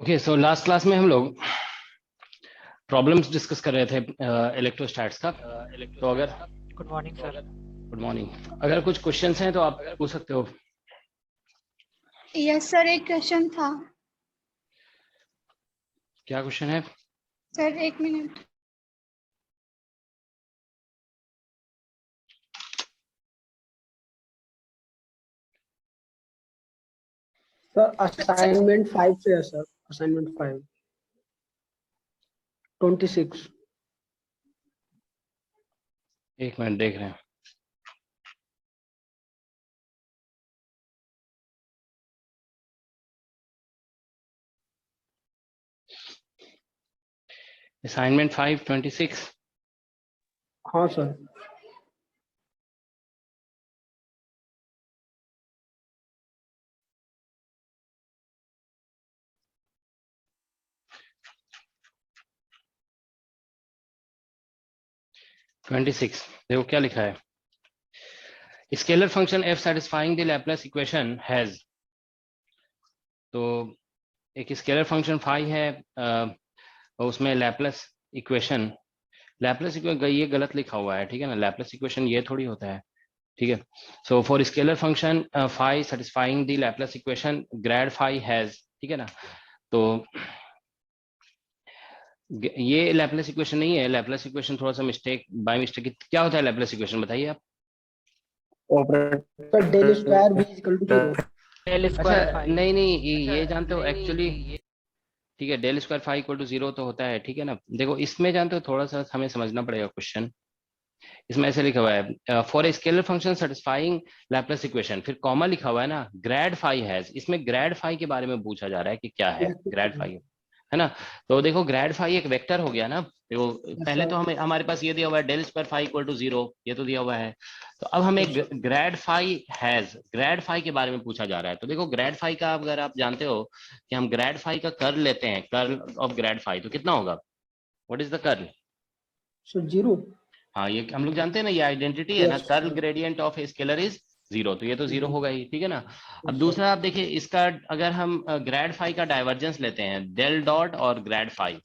Okay, so last class में हम लोग प्रॉब्लम्स डिस्कस कर रहे थे इलेक्ट्रोस्टैट्स का। तो अगर good morning sir. Good morning, अगर कुछ क्वेश्चंस हैं तो आप पूछ सकते हो। यस सर, एक क्वेश्चन था। क्या क्वेश्चन है? सर एक मिनट। सर असाइनमेंट 5 से है सर। असाइनमेंट 5 26। एक मिनट देख रहे हैं। असाइनमेंट 5/26। हाँ सर। देखो क्या लिखा है। Scalar function F satisfying the Laplace equation has. तो एक स्केलर फंक्शन फाई है, और उसमें लैपलेस इक्वेशन ये गलत लिखा हुआ है, ठीक है ना। लैपलेस इक्वेशन ये थोड़ी होता है, ठीक है। So for scalar function phi satisfying the Laplace equation grad phi has, ठीक है ना। तो ये लैपलेस इक्वेशन नहीं है। लैपलेस इक्वेशन थोड़ा सा मिस्टेक बाय मिस्टेक। क्या होता है लैपलेस इक्वेशन, बताइए आप। Sir del square v equal to 0। Del अच्छा, स्क्वायर फाइव। नहीं नहीं, ये जानते हो एक्चुअली, ठीक है। Del square phi equal to 0 तो होता है, ठीक है ना। देखो इसमें जानते हो थोड़ा सा हमें समझना पड़ेगा क्वेश्चन। इसमें ऐसे लिखा हुआ है for a scalar function satisfying Laplace equation, फिर कॉमा लिखा हुआ है ना, ग्रेड फाई हैज। इसमें ग्रेड फाई के बारे में पूछा जा रहा है कि क्या है ग्रेड फाई, है ना। तो देखो ग्रेड फाई एक वेक्टर हो गया ना। देखो पहले तो हमें हमारे पास ये दिया हुआ है del square phi equal to 0, ये तो दिया हुआ है। तो अब हमें grad phi has, grad phi के बारे में पूछा जा रहा है। तो देखो ग्रेड फाई का अगर आप जानते हो कि हम ग्रेड फाई का कर्ल लेते हैं, कर्ल ऑफ ग्रेड फाई, तो कितना होगा? What is the curl? Sir 0। हाँ, ये हम लोग जानते हैं ना, ये आइडेंटिटी है ना, yes curl gradient of a scalar is 0। तो ये तो 0 होगा ही, ठीक है ना। अब सर। दूसरा आप देखिए इसका, अगर हम ग्रेड फाई का डाइवर्जेंस लेते हैं, डेल डॉट और ग्रेड फाई,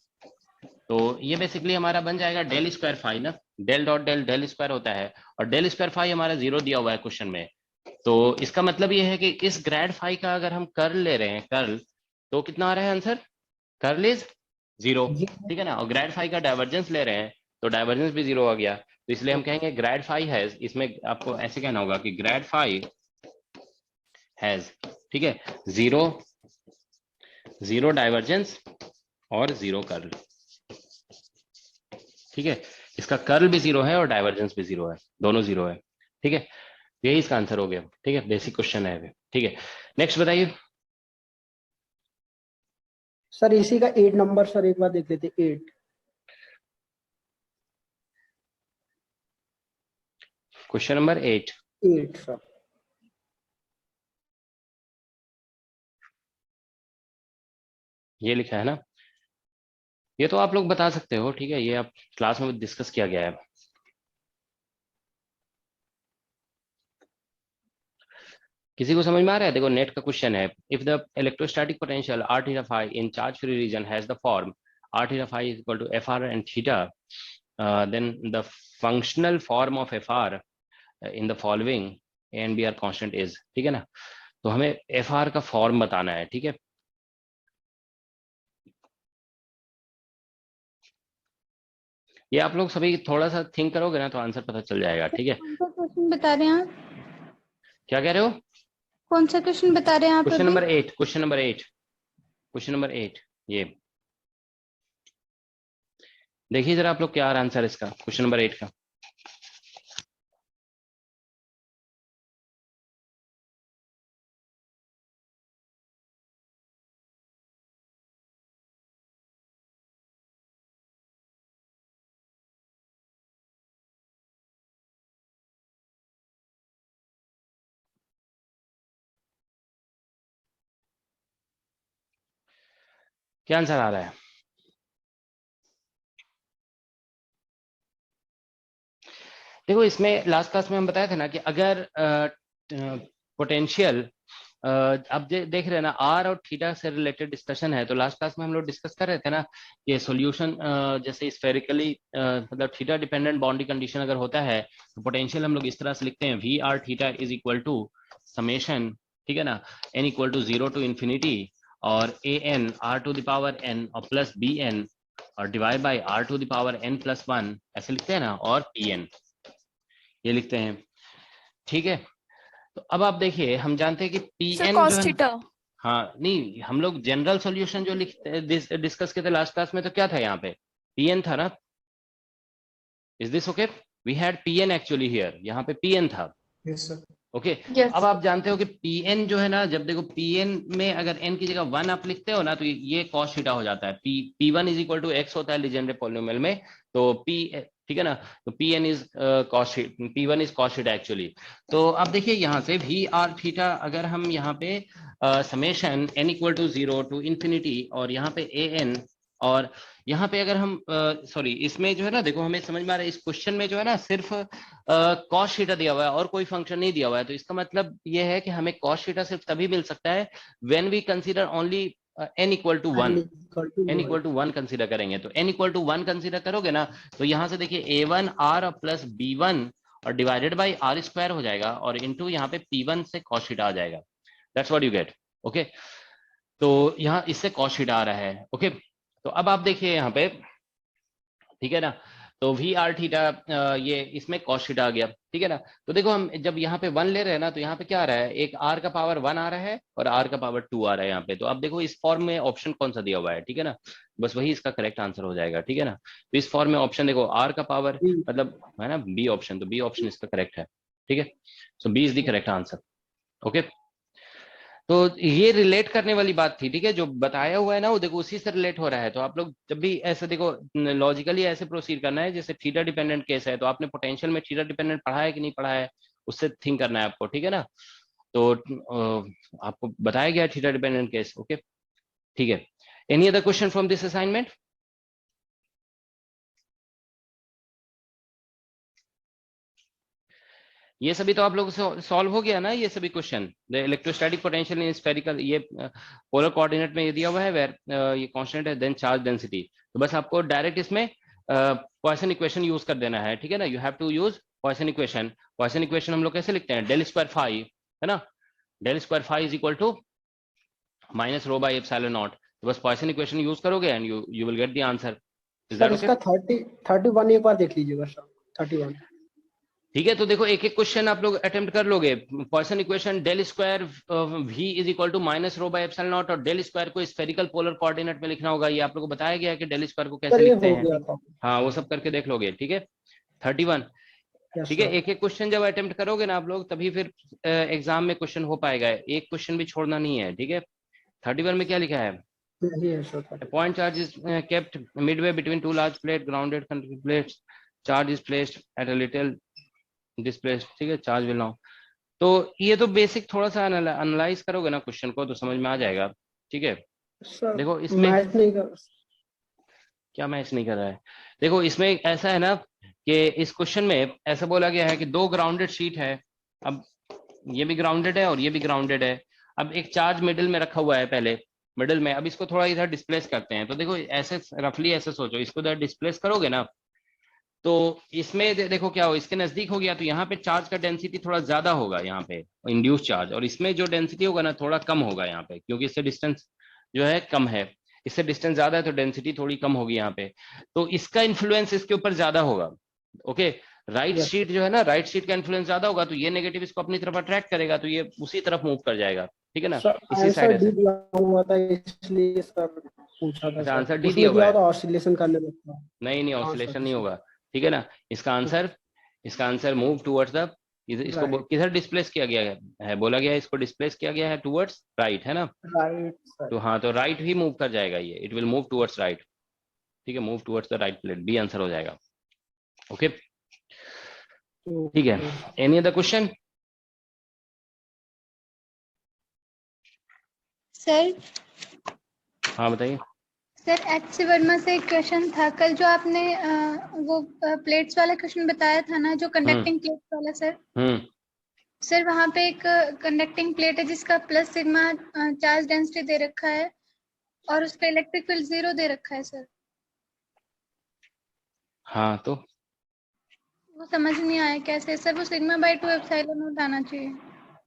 तो ये बेसिकली हमारा बन जाएगा डेल स्क्वायर फाई ना। Del dot del del square होता है, और डेल स्क्वायर फाई हमारा 0 दिया हुआ है क्वेश्चन में। तो इसका मतलब ये है कि इस ग्रेड फाई का अगर हम कर्ल ले रहे हैं, कर्ल, तो कितना आ रहा है आंसर? कर्ल इज 0, ठीक है ना। और ग्रेड फाई का डाइवर्जेंस ले रहे हैं, तो डाइवर्जेंस भी 0 आ गया। तो इसलिए हम कहेंगे ग्रेड फाई हैज, इसमें आपको ऐसे कहना होगा कि ग्रेड फाई हैज, ठीक है, 0 0 डाइवर्जेंस और 0 कर्ल, ठीक है। इसका कर्ल भी 0 है और डाइवर्जेंस भी 0 है, दोनों 0 है, ठीक है। यही इसका आंसर हो गया, ठीक है। बेसिक क्वेश्चन है, ठीक है। नेक्स्ट बताइए। सर इसी का 8 नंबर सर एक बार देख लेते 8। Question number 8। 8 सर। ये लिखा है ना, ये तो आप लोग बता सकते हो, ठीक है। ये आप क्लास में डिस्कस किया गया है। किसी को समझ में आ रहा है? देखो नेट का क्वेश्चन है, if the electrostatic potential r theta phi in charge free region has the form r theta phi is equal to f r and theta, then the functional form of f r in the following a and b are constant is, ठीक है ना। तो हमें F R का form बताना है, ठीक है। ये आप लोग सभी थोड़ा सा थिंक करोगे ना तो आंसर पता चल जाएगा, ठीक है। कौन सा क्वेश्चन बता रहे हैं आप? क्या कह रहे हो? कौन सा क्वेश्चन बता रहे हैं आप क्वेश्चन अभी? Number 8, question number 8, question number 8। ये देखिए जरा आप लोग क्या आंसर इसका, क्वेश्चन नंबर 8 का। क्या आंसर आ रहा है? देखो इसमें लास्ट क्लास में हम बताया था ना कि अगर पोटेंशियल अब देख रहे हैं ना, आर और थीटा से रिलेटेड डिस्कशन है। तो लास्ट क्लास में हम लोग डिस्कस कर रहे थे ना कि सॉल्यूशन जैसे स्फेरिकली मतलब थीटा डिपेंडेंट बाउंड्री कंडीशन अगर होता है तो पोटेंशियल हम लोग इस तरह से लिखते हैं, we R theta is equal to summation, ठीक है ना, N equal to 0 to infinity और A N R to the power N और प्लस बी एन और divide by R to the power N plus 1, ऐसे लिखते हैं ना, और पी एन ये लिखते हैं, ठीक है। तो अब आप देखिए, हम जानते हैं कि पी सर एन जो cos है, थीटा। हाँ नहीं, हम लोग जनरल सॉल्यूशन जो लिखते डिस्कस किए थे लास्ट क्लास में, तो क्या था यहाँ पे, पीएन था ना। Is this okay? We had PN actually here, यहाँ पे पीएन था। Yes, sir. Okay Yes. अब आप जानते हो कि पीएन जो है ना, जब देखो पीएन में अगर एन की जगह 1 आप लिखते हो ना, तो ये कॉस थीटा हो जाता है। P1 is equal to x होता है लीजेंड्रे पॉलिनोमियल में, तो पी, ठीक है ना, तो Pn is cos, P1 is cos theta actually. तो अब देखिए यहाँ से वी आर थीटा, अगर हम यहाँ पे summation n equal to 0 to infinity और यहाँ पे ए एन, और यहाँ पे अगर हम सॉरी इसमें जो है ना, देखो हमें समझ में आ रहा है, इस क्वेश्चन में जो है ना सिर्फ कॉस थीटा दिया हुआ है और कोई फंक्शन नहीं दिया हुआ है। तो इसका मतलब ये है कि हमें कॉस थीटा सिर्फ तभी मिल सकता है when we consider only n equal to 1, n equal to 1 consider करेंगे। तो n इक्वल टू 1 कंसीडर करोगे ना, तो यहाँ से देखिए a1 r प्लस b1 और डिवाइडेड बाई आर स्क्वायर हो जाएगा और इनटू यहाँ पे p1 से कॉस थीटा आ जाएगा। That's what you get. Okay, तो यहाँ इससे कॉस थीटा आ रहा है। ओके तो अब आप देखिए यहाँ पे, ठीक है ना, तो वी आर थीटा ये इसमें कॉस थीटा आ गया, ठीक है ना। तो देखो हम जब यहाँ पे 1 ले रहे हैं ना, तो यहाँ पे क्या आ रहा है, एक r का पावर 1 आ रहा है और r का पावर 2 आ रहा है यहाँ पे। तो अब देखो इस फॉर्म में ऑप्शन कौन सा दिया हुआ है, ठीक है ना, बस वही इसका करेक्ट आंसर हो जाएगा, ठीक है ना। तो इस फॉर्म में ऑप्शन देखो r का पावर मतलब है ना बी ऑप्शन, तो बी ऑप्शन इसका करेक्ट है, ठीक है। So B is the correct answer. Okay, तो ये रिलेट करने वाली बात थी, ठीक है, जो बताया हुआ है ना वो देखो उसी से रिलेट हो रहा है। तो आप लोग जब भी ऐसे देखो लॉजिकली ऐसे प्रोसीड करना है, जैसे थीटा डिपेंडेंट केस है, तो आपने पोटेंशियल में थीटा डिपेंडेंट पढ़ा है कि नहीं पढ़ा है, उससे थिंक करना है आपको, ठीक है ना। तो आपको बताया गया थीटा डिपेंडेंट केस। ओके ठीक है, any other question from this assignment? ये सभी तो आप लोगों से सॉल्व हो गया ना, ये सभी question. The electrostatic potential in spherical, ये पोलर कोऑर्डिनेट में ये दिया हुआ है, वेर ये कांस्टेंट है, देन चार्ज डेंसिटी। तो बस आपको डायरेक्ट इसमें पॉइसन इक्वेशन यूज कर देना है, ठीक है ना। You have to use Poisson equation. Poisson equation हम लोग कैसे लिखते हैं, डेल स्क्वायर फाई, है ना, del square phi is equal to minus rho by epsilon naught. तो बस पॉइसन इक्वेशन यूज करोगे and you will get the answer. Is sir that okay? इसका 31 एक बार देख लीजिएगा सर, 31। ठीक है, तो देखो एक एक क्वेश्चन आप लोग अटेम्प्ट कर लोगे। Poisson equation del square v is equal to minus rho by epsilon naught, और डेल स्क्वायर को स्फेरिकल पोलर कोऑर्डिनेट में लिखना होगा। ये आप लोगों को बताया गया है कि डेल स्क्वायर को कैसे सर ये लिखते हो हैं। गया था। हाँ वो सब करके देख लोगे, ठीक है। 31, यस ठीक है। सर। एक एक क्वेश्चन जब अटेम्प्ट करोगे ना आप लोग, तभी फिर एग्जाम में क्वेश्चन हो पाएगा। एक क्वेश्चन भी छोड़ना नहीं है, ठीक है। 31 में क्या लिखा है, यही है sir. A point charge is kept midway between two large plate grounded plates. Charge is placed at a little displaced, ठीक है, चार्ज विल नाउ। तो ये तो बेसिक थोड़ा सा एनालाइज करोगे ना क्वेश्चन को तो समझ में आ जाएगा, ठीक है। सर देखो इसमें मैच नहीं कर, क्या मैच नहीं कर रहा है, देखो इसमें ऐसा है ना कि इस क्वेश्चन में ऐसा बोला गया है कि दो ग्राउंडेड शीट है। अब ये भी ग्राउंडेड है और ये भी ग्राउंडेड है। अब एक चार्ज मिडिल में रखा हुआ है, पहले मिडिल में। अब इसको थोड़ा इधर डिस्प्लेस करते हैं। तो देखो ऐसे रफली ऐसे सोचो, इसको इधर डिस्प्लेस करोगे ना, तो इसमें देखो क्या हो, इसके नजदीक हो गया तो यहाँ पे चार्ज का डेंसिटी थोड़ा ज्यादा होगा यहाँ पे, इंड्यूस चार्ज। और इसमें जो डेंसिटी होगा ना थोड़ा कम होगा यहाँ पे, क्योंकि इससे डिस्टेंस जो है कम है, इससे डिस्टेंस ज्यादा है तो डेंसिटी थोड़ी कम होगी यहाँ पे। तो इसका इन्फ्लुएंस इसके ऊपर ज्यादा होगा। Okay, right Yes. शीट जो है ना, राइट शीट का इन्फ्लुएंस ज्यादा होगा, तो ये नेगेटिव इसको अपनी तरफ अट्रैक्ट करेगा, तो ये उसी तरफ मूव कर जाएगा, ठीक है ना, सर इसी आंसर साइड डी से। दिया हुआ था इसलिए सर पूछा था अच्छा, सर। आंसर डी उसमें दिया हुआ दिया है? हुआ था ऑसिलेशन करने में था। नहीं हाँ ऑसिलेशन सर। नहीं होगा, ठीक है ना। इसका आंसर मूव टुवर्ड्स द, इसको राइट किधर डिस्प्लेस किया गया है, बोला गया है इसको डिस्प्लेस किया गया है टुवर्ड्स राइट, है ना। Right sir. तो हाँ, तो राइट ही मूव कर जाएगा ये, it will move towards right, ठीक है, move towards the right plate, B answer हो जाएगा। ओके ठीक है, एनी अदर क्वेश्चन? सर हाँ बताइए। सर एच सी वर्मा से एक क्वेश्चन था कल, जो आपने वो प्लेट्स वाला क्वेश्चन बताया था ना, जो कंडक्टिंग प्लेट्स वाला सर। हम्म सर वहाँ पे एक कंडक्टिंग प्लेट है जिसका प्लस सिग्मा चार्ज डेंसिटी दे रखा है और उस पे इलेक्ट्रिक फील्ड 0 दे रखा है सर। हाँ तो वो समझ नहीं आया कैसे सर, वो सिग्मा बाई 2 एप्सिलॉन नॉट आना चाहिए।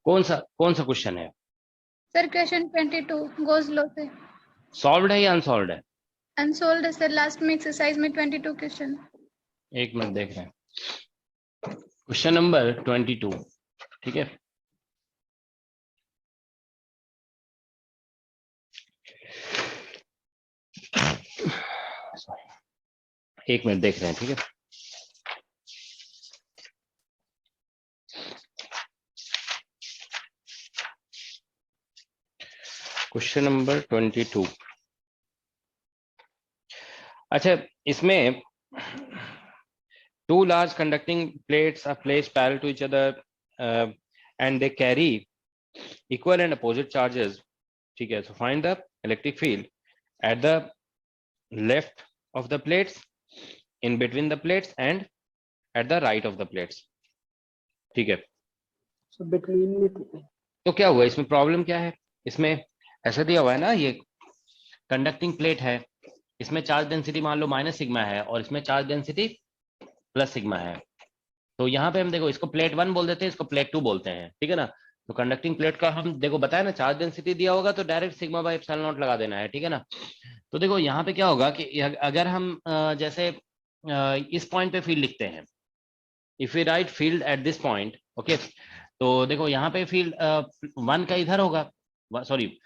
कौन सा क्वेश्चन है? सर क्वेश्चन 22 गोज लॉ से सॉल्व्ड है या अनसॉल्व्ड है? अनसोल्ड है सर, लास्ट में एक्सरसाइज में 22 क्वेश्चन। एक मिनट देख रहे हैं। क्वेश्चन नंबर 22, ठीक है। एक मिनट देख रहे हैं, ठीक है। Question number 22। अच्छा, इसमें two large conducting plates are placed parallel to each other and they carry equal and opposite charges, ठीक है। So find the electric field at the left of the plates, in between the plates and at the right of the plates, ठीक है। So between it, तो क्या हुआ इसमें, problem क्या है? इसमें ऐसा दिया हुआ है ना, ये कंडक्टिंग प्लेट है, इसमें चार्ज डेंसिटी मान लो माइनस सिग्मा है और इसमें चार्ज डेंसिटी प्लस सिग्मा है। तो यहाँ पे हम देखो इसको प्लेट 1 बोल देते हैं, इसको प्लेट 2 बोलते हैं, ठीक है ना। तो कंडक्टिंग प्लेट का हम देखो बताया ना, चार्ज डेंसिटी दिया होगा तो direct sigma by epsilon not लगा देना है, ठीक है ना। तो देखो यहाँ पे क्या होगा कि अगर हम जैसे इस पॉइंट पे फील्ड लिखते हैं, if we write field at this point, okay, तो देखो यहाँ पे फील्ड 1 का इधर होगा, सॉरी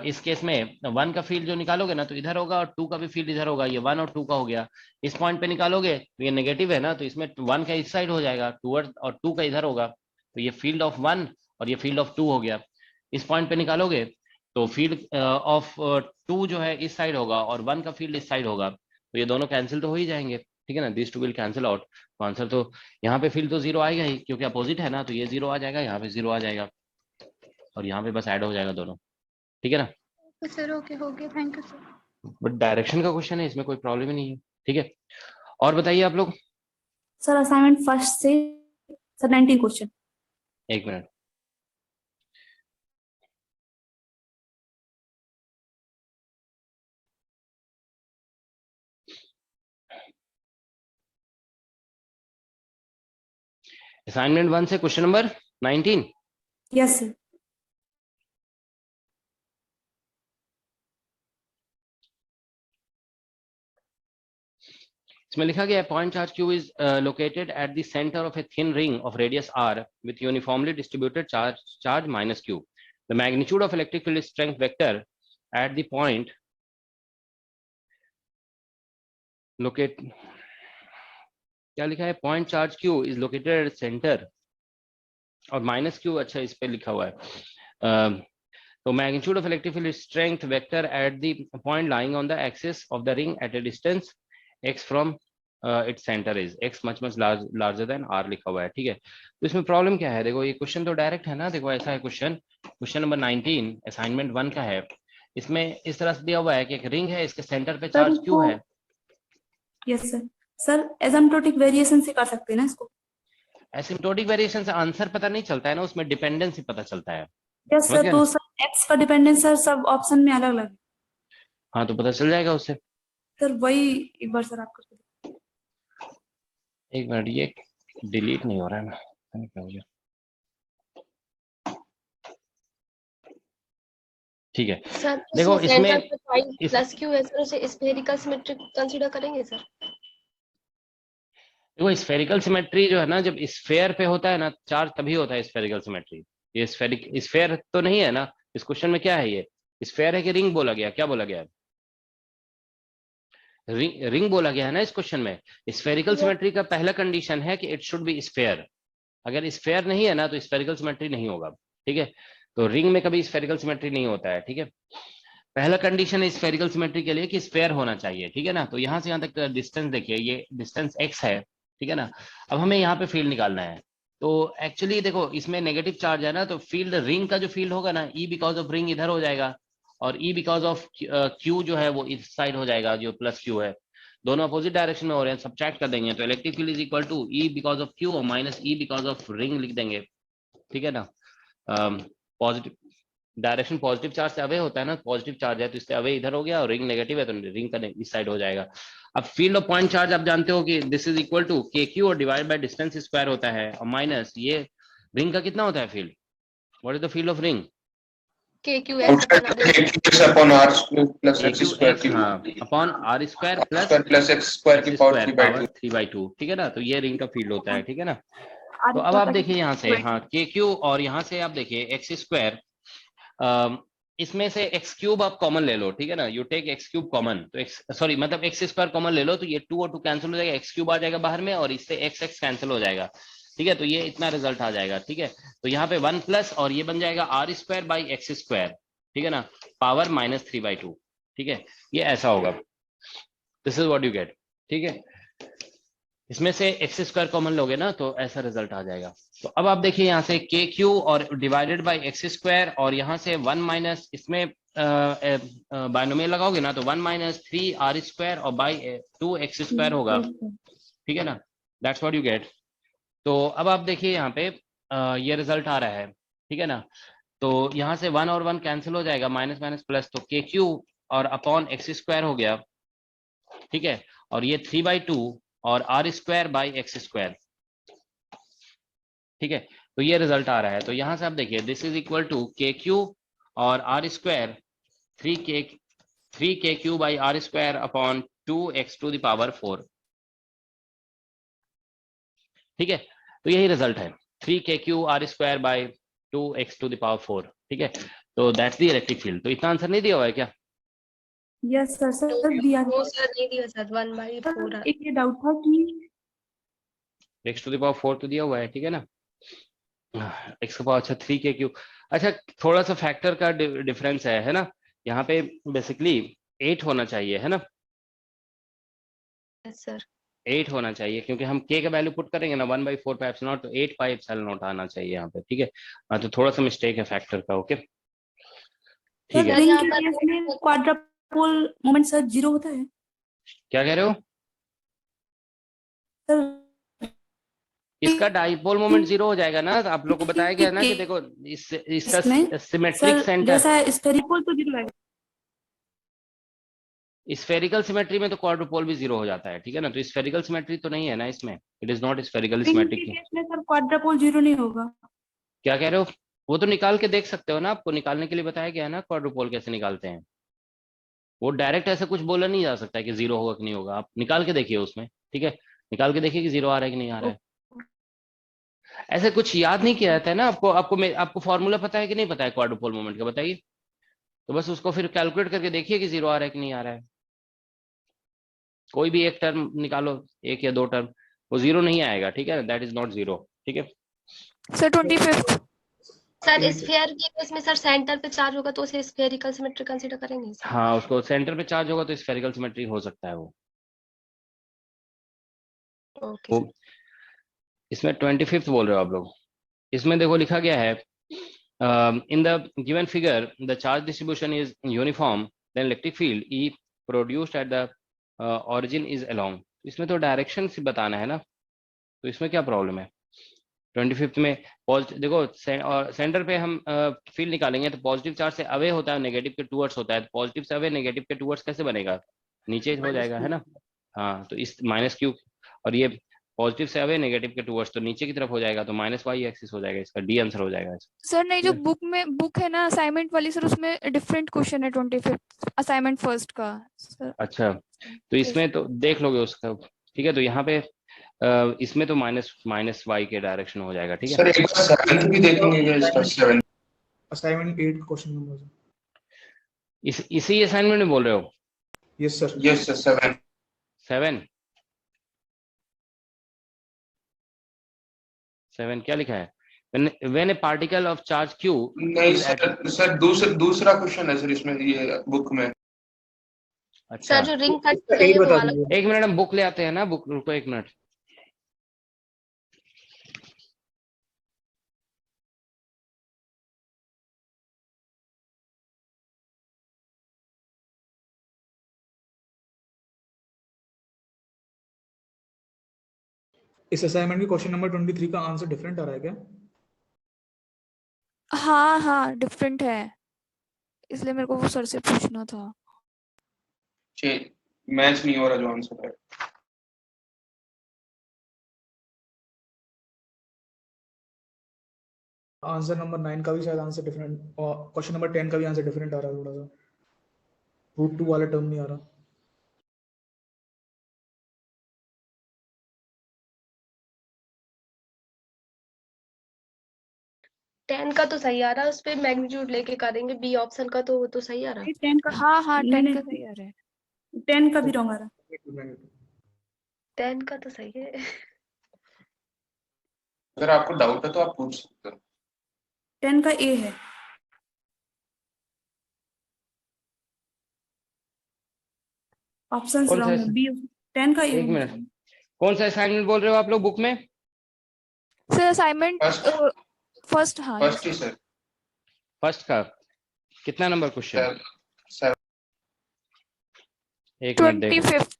इस केस में 1 का फील्ड जो निकालोगे ना तो इधर होगा और 2 का भी फील्ड इधर होगा, ये 1 और 2 का हो गया। इस पॉइंट पे निकालोगे तो ये नेगेटिव है ना, तो इसमें 1 का इस साइड हो जाएगा टूवर्ड और 2 का इधर होगा, तो ये फील्ड ऑफ 1 और ये फील्ड ऑफ 2 हो गया। इस पॉइंट पे निकालोगे तो फील्ड ऑफ 2 जो है इस साइड होगा और 1 का फील्ड इस साइड होगा, तो ये दोनों कैंसिल तो हो ही जाएंगे, ठीक है ना। This two will cancel out, तो आंसर तो यहाँ पे फील्ड तो 0 आएगा ही क्योंकि अपोजिट है ना, तो ये 0 आ जाएगा, यहाँ पे 0 आ जाएगा और यहाँ पे बस ऐड हो जाएगा दोनों, ठीक है ना। सर ओके हो गया, thank you sir. But direction का क्वेश्चन है, इसमें कोई प्रॉब्लम ही नहीं है, ठीक है। और बताइए आप लोग। सर असाइनमेंट फर्स्ट से सर 19 क्वेश्चन। एक मिनट, असाइनमेंट 1 से क्वेश्चन नंबर 19। Yes sir. इसमें लिखा गया है point charge q is located at the centre of a thin ring of radius r with uniformly distributed charge minus q। The magnitude of electric field strength vector at the point locate, क्या लिखा है, point charge q is located at centre और minus q, अच्छा इस पे लिखा हुआ है। तो magnitude of electric field strength vector at the point lying on the axis of the ring at A distance x from its centre is x much larger than r लिखा हुआ है, ठीक है। तो इसमें प्रॉब्लम क्या है, देखो ये क्वेश्चन तो डायरेक्ट है ना, देखो ऐसा है क्वेश्चन, क्वेश्चन नंबर 19 असाइनमेंट 1 का है। इसमें इस तरह से दिया हुआ है कि एक रिंग है, इसके सेंटर पे चार्ज q है। Yes sir. Sir asymptotic variation से कर सकते हैं ना इसको? एसिम्प्टोटिक वेरिएशन से आंसर पता नहीं चलता है ना, उसमें डिपेंडेंसी पता चलता है। यस समझ सर, गए तो ना? सर एक्स का डिपेंडेंस सर सब ऑप्शन में अलग अलग। हाँ तो पता चल जाएगा उससे। सर वही एक बार सर आप करके देखिए। एक मिनट, ये डिलीट नहीं हो रहा है ना, क्या हो गया? ठीक है, सर देखो इसमें सेंटर पे पॉइंट प्लस क्यू है सर, उसे स्फेरिकल सिमेट्रिक कंसीडर करेंगे सर? देखो स्फेरिकल सिमेट्री जो है ना, जब स्फेयर पे होता है ना चार्ज तभी होता है स्फेरिकल सिमेट्री। ये स्फेयर तो नहीं है ना, इस क्वेश्चन में क्या है, ये स्फेयर है कि रिंग बोला गया, क्या बोला गया है? रिंग बोला गया है ना इस क्वेश्चन में। स्फेरिकल सिमेट्री का पहला कंडीशन है कि इट शुड बी स्फेयर, अगर स्फेयर नहीं है ना तो स्फेरिकल सिमेट्री नहीं होगा, ठीक है। तो रिंग में कभी स्फेरिकल सिमेट्री नहीं होता है, ठीक है। पहला कंडीशन है स्फेरिकल सिमेट्री के लिए कि स्फेयर होना चाहिए, ठीक है ना। तो यहाँ से यहाँ तक डिस्टेंस देखिए, ये डिस्टेंस x है, ठीक है ना। अब हमें यहाँ पे फील्ड निकालना है, तो एक्चुअली देखो इसमें नेगेटिव चार्ज है ना, तो फील्ड रिंग का जो फील्ड होगा ना, E बिकॉज ऑफ रिंग इधर हो जाएगा और E बिकॉज ऑफ Q जो है वो इस साइड हो जाएगा, जो प्लस Q है। दोनों अपोजिट डायरेक्शन में हो रहे हैं, सब्ट्रैक्ट कर देंगे तो electric field is equal to E because of Q और minus E because of ring लिख देंगे, ठीक है ना। पॉजिटिव डायरेक्शन पॉजिटिव चार्ज से अवे होता है ना, पॉजिटिव चार्ज है तो इससे अवे इधर हो गया, और रिंग नेगेटिव है तो रिंग का इस साइड हो जाएगा। अब फील्ड ऑफ पॉइंट चार्ज आप जानते हो कि this is equal to K Q और डिवाइड बाय डिस्टेंस स्क्वायर होता है, और माइनस ये रिंग का कितना होता है field, what is the field of ring? KQS upon r plus x square KQX हाँ upon r square plus x square की पावर 3 by 2। 3/2, ठीक है ना। तो ये रिंग का फील्ड होता है, ठीक है ना। R तो अब आप देखिए यहाँ से, हाँ के क्यू, और यहाँ से आप देखिए एक्स स्क्वायर, इसमें से एक्स क्यूब आप कॉमन ले लो, ठीक है ना। You take x cube common, तो एक्स सॉरी मतलब एक्स स्क्वायर कॉमन ले लो, तो ये 2 और 2 कैंसिल हो जाएगा, एक्स क्यूब आ जाएगा बाहर में, और इससे एक्स एक्स कैंसिल हो जाएगा, ठीक है। तो ये इतना रिजल्ट आ जाएगा, ठीक है। तो यहाँ पे 1 प्लस और ये बन जाएगा r square by x square, ठीक है ना, पावर -3/2, ठीक है। ये ऐसा होगा, this is what you get, ठीक है। इसमें से एक्स स्क्वायर कॉमन लोगे ना तो ऐसा रिजल्ट आ जाएगा। तो अब आप देखिए यहाँ से के क्यू और डिवाइडेड बाय एक्स स्क्वायर, और यहाँ से 1 माइनस, इसमें बायनोमियल लगाओगे ना तो 1 - 3 आर स्क्वायर और बाई 2 एक्स स्क्वायर होगा, ठीक है ना। That's what you get. तो अब आप देखिए यहाँ पे ये रिजल्ट आ रहा है, ठीक है ना। तो यहाँ से 1 और 1 कैंसिल हो जाएगा, माइनस माइनस प्लस, तो के क्यू और अपॉन एक्स स्क्वायर हो गया, ठीक है। और ये 3/2 और r square by x square, ठीक है। तो ये रिजल्ट आ रहा है। तो यहां से आप देखिए this is equal to K Q और r square 3 K Q by r square upon 2x⁴, ठीक है। तो यही रिजल्ट है, 3 K Q R square by 2x⁴, ठीक है। तो दैट्स द इलेक्ट्रिक फील्ड। तो इतना आंसर नहीं दिया हुआ है क्या? यस सर, सर दिया वो सर नहीं दिया सर 1/4 है। एक ये डाउट था कि x⁴ तो दिया हुआ है, ठीक है ना। x का पावर, अच्छा 3 के क्यू, अच्छा थोड़ा सा फैक्टर का डिफरेंस है ना। यहाँ पे बेसिकली 8 होना चाहिए, है ना, सर। 8 होना चाहिए, क्योंकि हम k का वैल्यू पुट करेंगे ना 1/4 पाई एप्सिलॉन नॉट, तो 8 पाई एप्सिलॉन नॉट आना चाहिए यहाँ पे, ठीक है। हाँ, तो थोड़ा सा मिस्टेक है फैक्टर का, ओके ठीक है। रिंग यहाँ के पर केस में क्वाड्रपोल मोमेंट सर 0 होता है क्या कह रहे हो? सर? इसका डाइपोल मोमेंट 0 हो जाएगा ना, आप लोग को बताया गया ना कि देखो इसका इसमें सिमेट्रिक सर सेंटर, जैसा स्फेरिकल तो 0 आएगा। स्फेरिकल सिमेट्री में तो क्वाड्रुपोल भी 0 हो जाता है, ठीक है ना। तो स्फेरिकल सिमेट्री तो नहीं है ना इसमें, it is not spherical ring के सिमेट्रिक। केस में सर क्वाड्रपोल 0 नहीं होगा। क्या कह रहे हो? वो तो निकाल के देख सकते हो ना, आपको निकालने के लिए बताया गया है ना क्वाड्रुपोल कैसे निकालते हैं। वो डायरेक्ट ऐसे कुछ बोला नहीं जा सकता है कि 0 होगा कि नहीं होगा, आप निकाल के देखिए उसमें, ठीक है। निकाल के देखिए कि 0 आ रहा है कि नहीं आ रहा है। ऐसे कुछ याद नहीं किया जाता है ना आपको, आपको फॉर्मूला पता है कि नहीं पता है क्वाड्रुपोल मोमेंट का, बताइए। तो बस उसको फिर कैलकुलेट करके देखिए कि 0 आ रहा है कि नहीं आ रहा है। कोई भी एक टर्म निकालो, 1 या 2 टर्म, वो 0 नहीं आएगा, ठीक है, दैट इज नॉट 0, ठीक है। Sir 25th। सर स्फीयर के केस में सर सेंटर पे चार्ज होगा तो उसे स्फेरिकल सिमेट्री कंसीडर करेंगे सर। हाँ, उसको सेंटर पे चार्ज होगा तो स्फेरिकल सिमेट्री हो सकता है वो। ओके वो इसमें 25th बोल रहे हो आप लोग। इसमें देखो लिखा गया है in the given figure the charge distribution is uniform, then electric field E produced at the origin is along. इसमें तो डायरेक्शन से बताना है ना, तो इसमें क्या प्रॉब्लम है? 25th में पॉजिटिव देखो सेंटर पे हम फील्ड निकालेंगे तो पॉजिटिव चार्ज से अवे होता है, नेगेटिव के टूवर्ड्स होता है। तो पॉजिटिव से अवे नेगेटिव के टूवर्ड्स कैसे बनेगा? नीचे हो जाएगा, है ना। हाँ, तो इस -q, और ये पॉजिटिव से अवे नेगेटिव के टूवर्ड्स तो नीचे की तरफ हो जाएगा, तो -y एक्सिस हो जाएगा, इसका डी आंसर हो जाएगा इसका। सर नहीं, जो बुक है ना असाइनमेंट वाली सर, उसमें डिफरेंट क्वेश्चन है 25th असाइनमेंट फर्स्ट का सर। अच्छा, तो इसमें तो देख लोगे उसका, ठीक है। तो यहाँ पे इसमें तो -y के डायरेक्शन हो जाएगा, ठीक है। सर एक बार 7th भी देखेंगे क्या इसका? 7 असाइनमेंट 8 क्वेश्चन नंबर। इसी असाइनमेंट में बोल रहे हो? Yes sir. Yes sir 7। 7 क्या लिखा है? when a particle of charge q नहीं is at, सर दूसरा क्वेश्चन है सर इसमें, ये बुक में। अच्छा सर जो रिंग कट चाहिए वो वाला। एक मिनट, हम बुक ले आते हैं ना, बुक रुको एक मिनट। इस असाइनमेंट के क्वेश्चन नंबर 23 का आंसर डिफरेंट आ रहा है क्या? हाँ हाँ डिफरेंट है, इसलिए मेरे को वो सर से पूछना था। मैच नहीं हो रहा जो आंसर है। आंसर नंबर 9 का भी शायद आंसर डिफरेंट, और क्वेश्चन नंबर 10 का भी आंसर डिफरेंट आ रहा है थोड़ा सा, √2 वाला टर्म नहीं आ रहा। टेन का तो सही आ रहा है, उस पे मैग्नीट्यूड लेके करेंगे, बी ऑप्शन का तो वो तो सही आ रहा है। 10 का, हाँ हाँ नहीं 10 का नहीं सही आ रहा है। 10 का भी रॉन्ग आ रहा। 10 का तो सही है। अगर आपको डाउट है तो आप पूछ सकते हो। 10 का ए है। ऑप्शन कौन सा रॉन्ग है, बी 10 का ए एक होना मिनट, चाहिए। कौन सा असाइनमेंट बोल रहे हो आप लोग बुक में? सर असाइनमेंट फर्स्ट फर्स्ट, हाँ फर्स्ट ही सर। फर्स्ट का कितना नंबर क्वेश्चन? 7। एक मिनट देखो। 25th।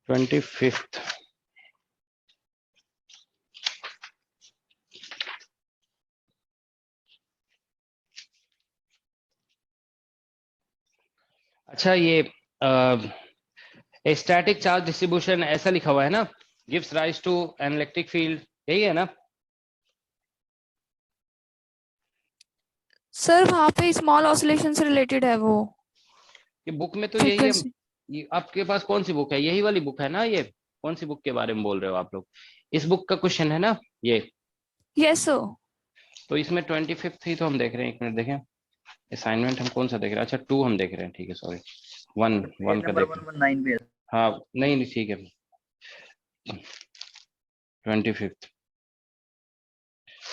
Twenty fifth. अच्छा ये स्टैटिक चार्ज डिस्ट्रीब्यूशन ऐसा लिखा हुआ है ना, gives rise to an electric field, यही है ना? सर वहाँ पे स्मॉल ऑसिलेशन से रिलेटेड है वो ये बुक में तो यही है। फ्रीक्वेंसी। ये आपके पास कौन सी बुक है? यही वाली बुक है ना? ये कौन सी बुक के बारे में बोल रहे हो आप लोग? इस बुक का क्वेश्चन है ना ये? Yes sir. तो इसमें 25th ही तो हम देख रहे हैं। एक मिनट देखें, असाइनमेंट हम कौन सा देख रहे हैं? अच्छा 2 हम देख रहे हैं, ठीक है सॉरी। 1 का देख रहे हैं। हाँ नहीं नहीं ठीक है। 25th।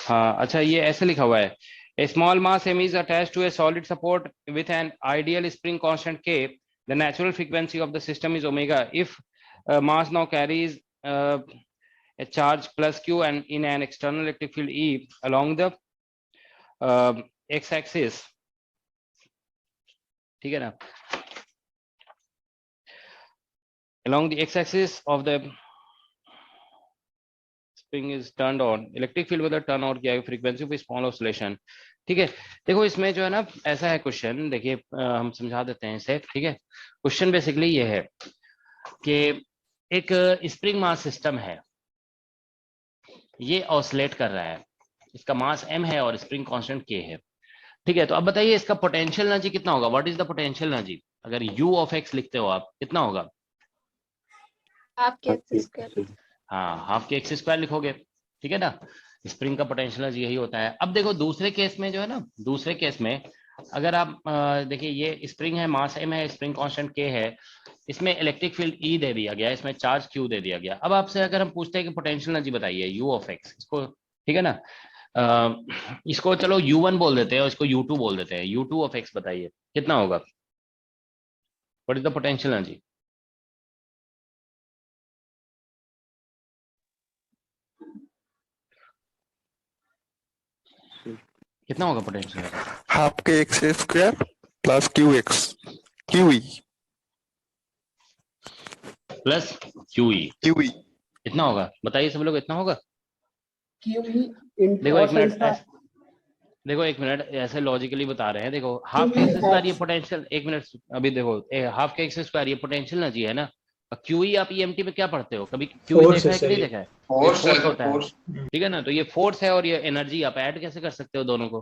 हाँ अच्छा ये ऐसे लिखा हुआ है, a small mass m is attached to a solid support with an ideal spring constant k, the natural frequency of the system is omega. If mass now carries a charge plus q and in an external electric field E along the x-axis, ठीक है ना, along the x-axis of the spring is turned on, electric field with a turn on किया है, frequency of small oscillation, ठीक है। देखो इसमें जो है ना ऐसा है क्वेश्चन, देखिए हम समझा देते हैं इसे, ठीक है। क्वेश्चन बेसिकली ये है कि एक स्प्रिंग मास सिस्टम है, ये ऑसिलेट कर रहा है, इसका मास m है और स्प्रिंग कांस्टेंट k है, ठीक है। तो अब बताइए इसका पोटेंशियल एनर्जी कितना होगा? What is the potential energy? अगर u ऑफ x लिखते हो आप, कितना होगा? हाफ के एक्स स्क्वायर। हाँ हाफ के एक्स स्क्वायर लिखोगे, ठीक है ना। स्प्रिंग का पोटेंशियल एनर्जी यही होता है। अब देखो दूसरे केस में जो है ना, दूसरे केस में अगर आप देखिए ये स्प्रिंग है, मास m है, स्प्रिंग कांस्टेंट k है, इसमें इलेक्ट्रिक फील्ड E दे दिया गया, इसमें चार्ज Q दे दिया गया। अब आपसे अगर हम पूछते हैं कि पोटेंशियल एनर्जी बताइए u ऑफ x, इसको ठीक है ना, इसको चलो u1 बोल देते हैं और इसको u2 बोल देते हैं, u2 ऑफ x बताइए कितना होगा? What is the potential energy? कितना होगा पोटेंशियल एनर्जी? हाफ के x square plus Q x QE plus QE, QE इतना होगा? बताइए सब लोग, इतना होगा? QE देखो एक मिनट, into देखो एक मिनट, ऐसे लॉजिकली बता रहे हैं। देखो हाफ के एक्स स्क्वायर ये पोटेंशियल, एक मिनट अभी देखो, हाफ के एक्स स्क्वायर ये पोटेंशियल एनर्जी है ना। QE आप EMT में क्या पढ़ते हो? कभी QE Force देखा है है कि नहीं सर, देखा है? फोर्स है, होता है, फोर्स। ठीक है ना। तो ये फोर्स है और ये एनर्जी, आप ऐड कैसे कर सकते हो दोनों को?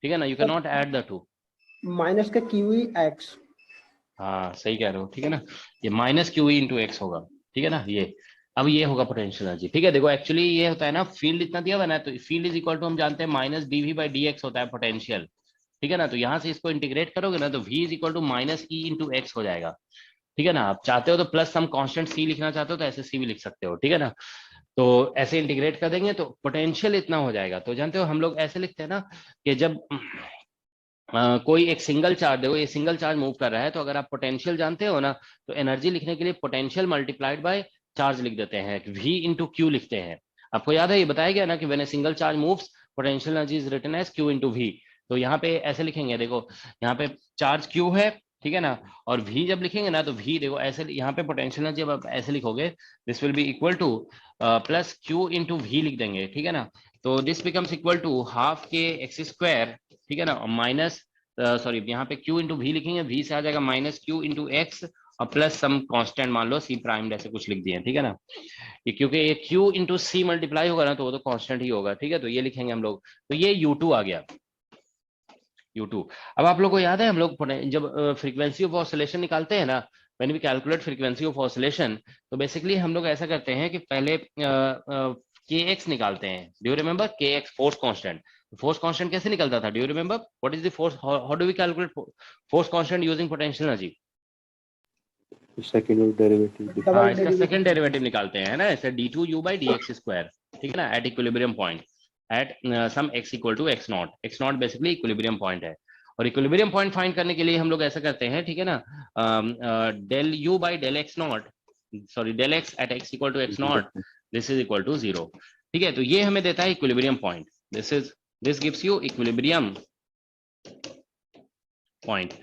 ठीक है ना, you can not add the two. Minus का QE x। हाँ सही कह रहे हो, ठीक है ना। ये माइनस QE इंटू एक्स होगा, ठीक है ना। ये अब ये होगा पोटेंशियल एनर्जी, ठीक है। देखो एक्चुअली ये होता है ना, फील्ड इतना दिया हुआ ना, तो फील्ड इज इक्वल टू हम जानते हैं माइनस dv/dx होता है पोटेंशियल, ठीक है ना। तो यहाँ से इसको इंटीग्रेट करोगे ना तो v is equal to minus E into x हो जाएगा, ठीक है ना। आप चाहते हो तो प्लस सम कांस्टेंट c लिखना चाहते हो तो ऐसे c भी लिख सकते हो, ठीक है ना। तो ऐसे इंटीग्रेट कर देंगे तो पोटेंशियल इतना हो जाएगा। तो जानते हो हम लोग ऐसे लिखते हैं ना कि जब कोई एक सिंगल चार्ज, देखो ये सिंगल चार्ज मूव कर रहा है, तो अगर आप पोटेंशियल जानते हो ना तो एनर्जी लिखने के लिए पोटेंशियल मल्टीप्लाइड बाय चार्ज लिख देते हैं, v इंटू क्यू लिखते हैं। आपको याद है ये बताया गया ना कि when a single charge moves potential energy is written as q into v। तो यहाँ पे ऐसे लिखेंगे, देखो यहाँ पे चार्ज Q है, ठीक है ना, और V जब लिखेंगे ना तो V देखो ऐसे, यहाँ पे पोटेंशियल एनर्जी जब आप ऐसे लिखोगे, this will be equal to plus Q into V लिख देंगे, ठीक है ना। तो this becomes equal to half के एक्स स्क्वायर, ठीक है ना, माइनस सॉरी यहाँ पे Q इंटू V लिखेंगे, V से आ जाएगा माइनस Q इंटू एक्स और प्लस सम कांस्टेंट मान लो C प्राइम ऐसे कुछ लिख दिए, ठीक है ना। ये क्योंकि ये Q इंटू C मल्टीप्लाई होगा ना तो वो तो कांस्टेंट ही होगा, ठीक है। तो ये लिखेंगे हम लोग, तो ये U2 आ गया, U2। अब आप लोग को याद है हम लोग जब फ्रीक्वेंसी ऑफ ऑसिलेशन निकालते हैं ना, when we calculate frequency of oscillation, तो बेसिकली हम लोग ऐसा करते हैं कि पहले kx निकालते हैं। Do you remember kx, force constant. Force constant कैसे निकलता था, do you remember what is the force, how do we calculate force constant using potential energy? Second derivative. हाँ, इसका सेकंड डेरिवेटिव निकालते हैं ना, ऐसे d2u by dx स्क्वायर, ठीक है ना, at equilibrium point at some x equal to x nought. x nought basically equilibrium point है, और इक्विलिब्रियम पॉइंट फाइंड करने के लिए हम लोग ऐसा करते हैं, ठीक है ना, del u by del x nought, sorry del x at x equal to x nought, this is equal to 0, ठीक है। तो ये हमें देता है equilibrium point, this gives you equilibrium point.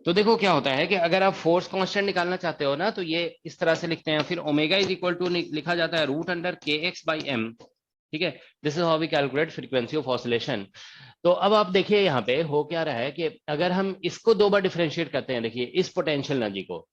तो देखो क्या होता है कि अगर आप फोर्स कांस्टेंट निकालना चाहते हो ना तो ये इस तरह से लिखते हैं, फिर ओमेगा इज इक्वल टू लिखा जाता है root under kx by m, ठीक है। This is how we calculate frequency of oscillation. तो अब आप देखिए यहाँ पे हो क्या रहा है कि अगर हम इसको 2 बार डिफरेंशिएट करते हैं, देखिए इस पोटेंशियल एनर्जी को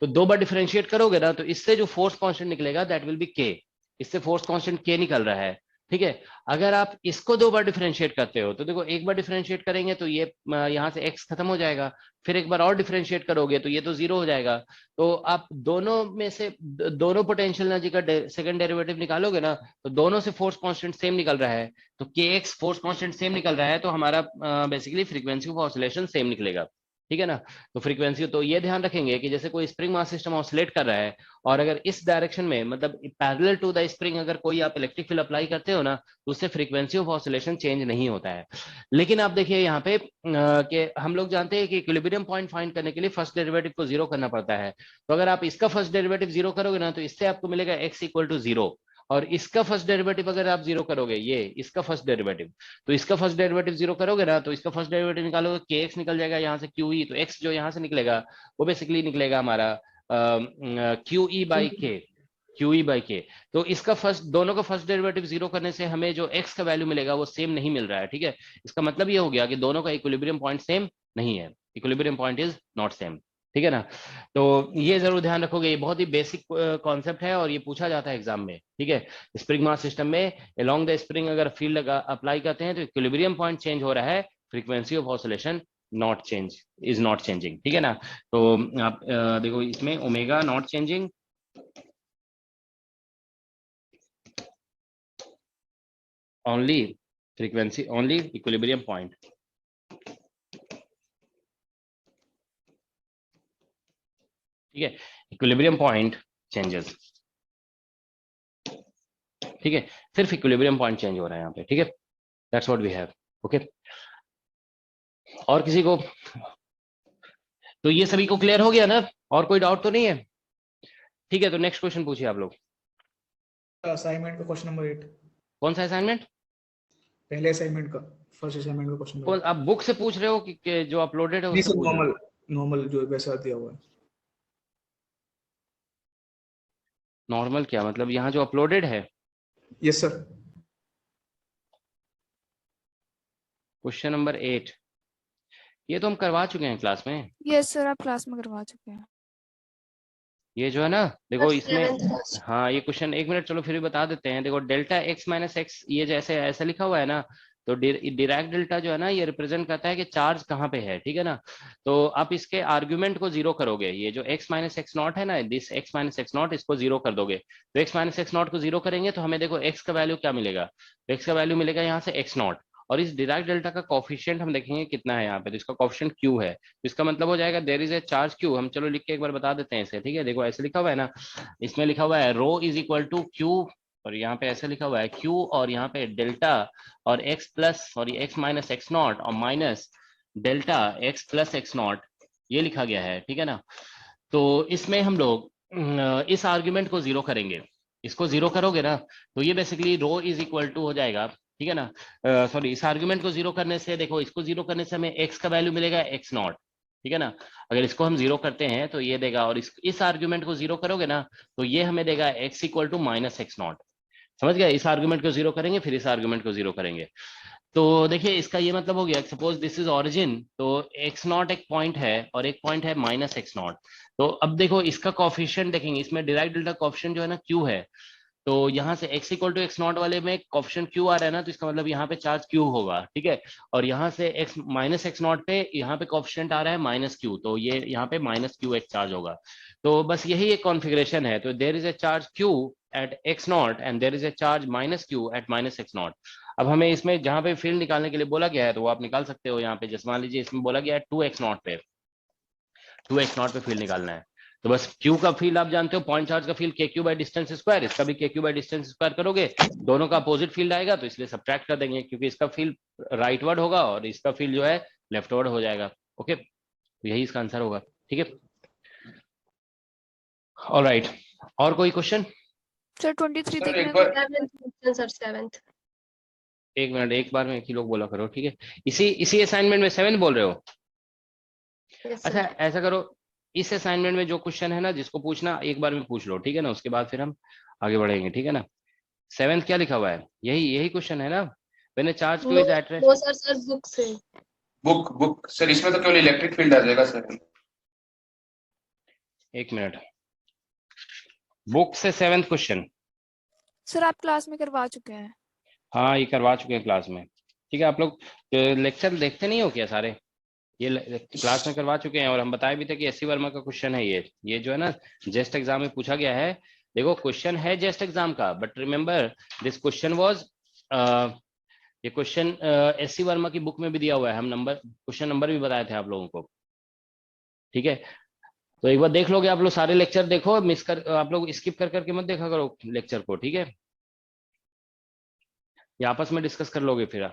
तो 2 बार डिफरेंशिएट करोगे ना तो इससे जो फोर्स कांस्टेंट निकलेगा दैट विल बी k, इससे फोर्स कांस्टेंट k निकल रहा है, ठीक है। अगर आप इसको 2 बार डिफरेंशिएट करते हो तो देखो एक बार डिफरेंशिएट करेंगे तो ये यहाँ से x खत्म हो जाएगा, फिर एक बार और डिफरेंशिएट करोगे तो ये तो 0 हो जाएगा। तो आप दोनों में से दोनों पोटेंशियल एनर्जी का सेकंड डेरिवेटिव निकालोगे ना तो दोनों से फोर्स कांस्टेंट सेम निकल रहा है, तो kx फोर्स कांस्टेंट सेम निकल रहा है, तो हमारा basically frequency of oscillation same निकलेगा, ठीक है ना। तो फ्रीक्वेंसी, तो ये ध्यान रखेंगे कि जैसे कोई स्प्रिंग मास सिस्टम ऑसिलेट कर रहा है और अगर इस डायरेक्शन में मतलब पैरेलल टू द स्प्रिंग अगर कोई आप इलेक्ट्रिक फील्ड अप्लाई करते हो ना तो उससे फ्रीक्वेंसी ऑफ ऑसिलेशन चेंज नहीं होता है। लेकिन आप देखिए यहाँ पे कि हम लोग जानते हैं कि इक्विलिब्रियम पॉइंट फाइंड करने के लिए फर्स्ट डेरिवेटिव को 0 करना पड़ता है। तो अगर आप इसका फर्स्ट डेरिवेटिव 0 करोगे ना तो इससे आपको मिलेगा x इक्वल टू 0, और इसका फर्स्ट डेरिवेटिव अगर आप 0 करोगे, ये इसका फर्स्ट डेरिवेटिव, तो इसका फर्स्ट डेरिवेटिव 0 करोगे ना तो इसका फर्स्ट डेरिवेटिव निकालोगे kx निकल जाएगा यहाँ से QE, तो x जो यहाँ से निकलेगा वो बेसिकली निकलेगा हमारा QE by k, QE by k। तो इसका फर्स्ट, दोनों का फर्स्ट डेरिवेटिव 0 करने से हमें जो x का वैल्यू मिलेगा वो सेम नहीं मिल रहा है, ठीक है। इसका मतलब ये हो गया कि दोनों का इक्विलिब्रियम पॉइंट सेम नहीं है, equilibrium point is not same, ठीक है ना। तो ये जरूर ध्यान रखोगे, ये बहुत ही बेसिक कॉन्सेप्ट है और ये पूछा जाता है एग्जाम में, ठीक है। स्प्रिंग मास सिस्टम में अलोंग द स्प्रिंग अगर फील्ड अप्लाई करते हैं तो इक्विलिब्रियम पॉइंट चेंज हो रहा है, frequency of oscillation not change, is not changing, ठीक है ना। तो आप देखो इसमें omega naught changing, only frequency, only equilibrium point, ठीक है, इक्विलिब्रियम पॉइंट चेंजेस, ठीक है, सिर्फ इक्विलिब्रियम पॉइंट चेंज हो रहा है यहाँ पे, ठीक है। That's what we have, okay. और किसी को, तो ये सभी को क्लियर हो गया ना, और कोई डाउट तो नहीं है, ठीक है। तो नेक्स्ट क्वेश्चन पूछिए आप लोग। असाइनमेंट का क्वेश्चन नंबर 8, कौन सा असाइनमेंट? पहले असाइनमेंट का, फर्स्ट असाइनमेंट का क्वेश्चन कौन, आप बुक से पूछ रहे हो कि जो अपलोडेड है नहीं उससे सर, पूछ रहे हो? नॉर्मल जो वैसा दिया हुआ है। नॉर्मल क्या मतलब, यहाँ जो अपलोडेड है? Yes sir. क्वेश्चन नंबर 8 ये तो हम करवा चुके हैं क्लास में। यस सर, आप क्लास में करवा चुके हैं। ये जो है ना देखो First इसमें, 11th first। हाँ ये क्वेश्चन, एक मिनट चलो फिर भी बता देते हैं। देखो डेल्टा x माइनस एक्स, ये जैसे ऐसा लिखा हुआ है ना, तो डिराक डेल्टा जो है ना ये रिप्रेजेंट करता है कि चार्ज कहाँ पे है, ठीक है ना। तो आप इसके आर्ग्यूमेंट को 0 करोगे, ये जो x माइनस एक्स नॉट है ना, this x minus x not, इसको 0 कर दोगे तो x माइनस एक्स नॉट को 0 करेंगे तो हमें देखो x का वैल्यू क्या मिलेगा, तो x का वैल्यू मिलेगा यहाँ से x नॉट, और इस डिराक डेल्टा का कोफिशिएंट हम देखेंगे कितना है यहाँ पे, तो इसका कोफिशिएंट q है, तो इसका मतलब हो जाएगा there is a charge q। हम चलो लिख के एक बार बता देते हैं इसे, ठीक है। देखो ऐसे लिखा हुआ है ना, इसमें लिखा हुआ है रो इज इक्वल टू q, और यहाँ पे ऐसे लिखा हुआ है q, और यहाँ पे डेल्टा और x plus sorry x minus x naught और minus delta x plus X naught, ये लिखा गया है, ठीक है ना। तो इसमें हम लोग इस आर्ग्यूमेंट को 0 करेंगे, इसको 0 करोगे ना तो ये basically rho is equal to हो जाएगा ठीक है ना। सॉरी, इस आर्गुमेंट को जीरो करने से, देखो इसको जीरो करने से हमें एक्स का वैल्यू मिलेगा एक्स नॉट, ठीक है ना। अगर इसको हम जीरो करते हैं तो ये देगा, और इस आर्गुमेंट को जीरो करोगे ना तो ये हमें देगा x equal to minus x nought. समझ गया, इस आर्गुमेंट को जीरो करेंगे फिर इस आर्गुमेंट को जीरो करेंगे। तो देखिए इसका ये मतलब हो गया, सपोज दिस इज ओरिजिन, तो एक्स नॉट एक पॉइंट है और एक पॉइंट है माइनस एक्स नॉट। तो अब देखो इसका कॉफिशिएंट देखेंगे, इसमें डायरेक्ट डेल्टा कॉफिशिएंट जो है ना क्यू है, तो यहाँ से x equal to x nought वाले में कॉफिशिएंट q आ रहा है ना, तो इसका मतलब यहाँ पे चार्ज q होगा, ठीक है। और यहाँ से x माइनस एक्स नॉट पे यहाँ पे कॉफिशिएंट आ रहा है माइनस q, तो ये यहाँ पे माइनस q एक चार्ज होगा। तो बस यही एक कॉन्फ़िगरेशन है। तो there is a charge q at x nought and there is a charge minus q at minus x nought. अब हमें इसमें जहाँ पे फील्ड निकालने के लिए बोला गया है तो वो आप निकाल सकते हो यहाँ पे। जैसे मान लीजिए इसमें बोला गया है 2x नॉट पे, 2x नॉट पे फील्ड निकालना है, तो बस q का फील्ड आप जानते हो, पॉइंट चार्ज का field kq by distance square, इसका भी kq बाय डिस्टेंस स्क्वायर करोगे, दोनों का अपोजिट फील्ड आएगा तो इसलिए सब्ट्रैक्ट कर देंगे, क्योंकि इसका फील्ड राइटवर्ड होगा और इसका फील्ड जो है लेफ्टवर्ड हो जाएगा। ओके, तो यही इसका आंसर होगा, ठीक है। ऑलराइट, और कोई क्वेश्चन? सर 23 सर देखने एक को। बार सर 7th। एक मिनट, एक बार में एक ही लोग बोला करो, ठीक है। इसी असाइनमेंट में 7 बोल रहे हो? यस अच्छा सर। ऐसा करो, इस असाइनमेंट में जो क्वेश्चन है ना जिसको पूछना एक बार में पूछ लो, ठीक है ना, उसके बाद फिर हम आगे बढ़ेंगे, ठीक है ना। 7th क्या लिखा हुआ है? यही क्वेश्चन है ना, मैंने चार्ज नो टू दैट रे। नो सर बुक से। बुक सर, इसमें तो केवल इलेक्ट्रिक फील्ड आ जाएगा सर। एक मिनट, बुक से 7th क्वेश्चन? सर आप क्लास में करवा चुके हैं। हाँ ये करवा चुके हैं क्लास में, ठीक है। आप लोग लेक्चर देखते नहीं हो क्या सारे? ये क्लास में करवा चुके हैं, और हम बताए भी थे कि एससी वर्मा का क्वेश्चन है ये जो है ना जेस्ट एग्जाम में पूछा गया है। देखो क्वेश्चन है जेस्ट एग्जाम का, but remember this question was, ये क्वेश्चन एससी वर्मा की बुक में भी दिया हुआ है, हम नंबर क्वेश्चन नंबर भी बताए थे आप लोगों को, ठीक है। तो एक बार देख लोगे आप लोग, सारे लेक्चर देखो, मिस कर आप लोग स्किप कर करके मत देखा करो लेक्चर को, ठीक है। ये आपस में डिस्कस कर लोगे फिर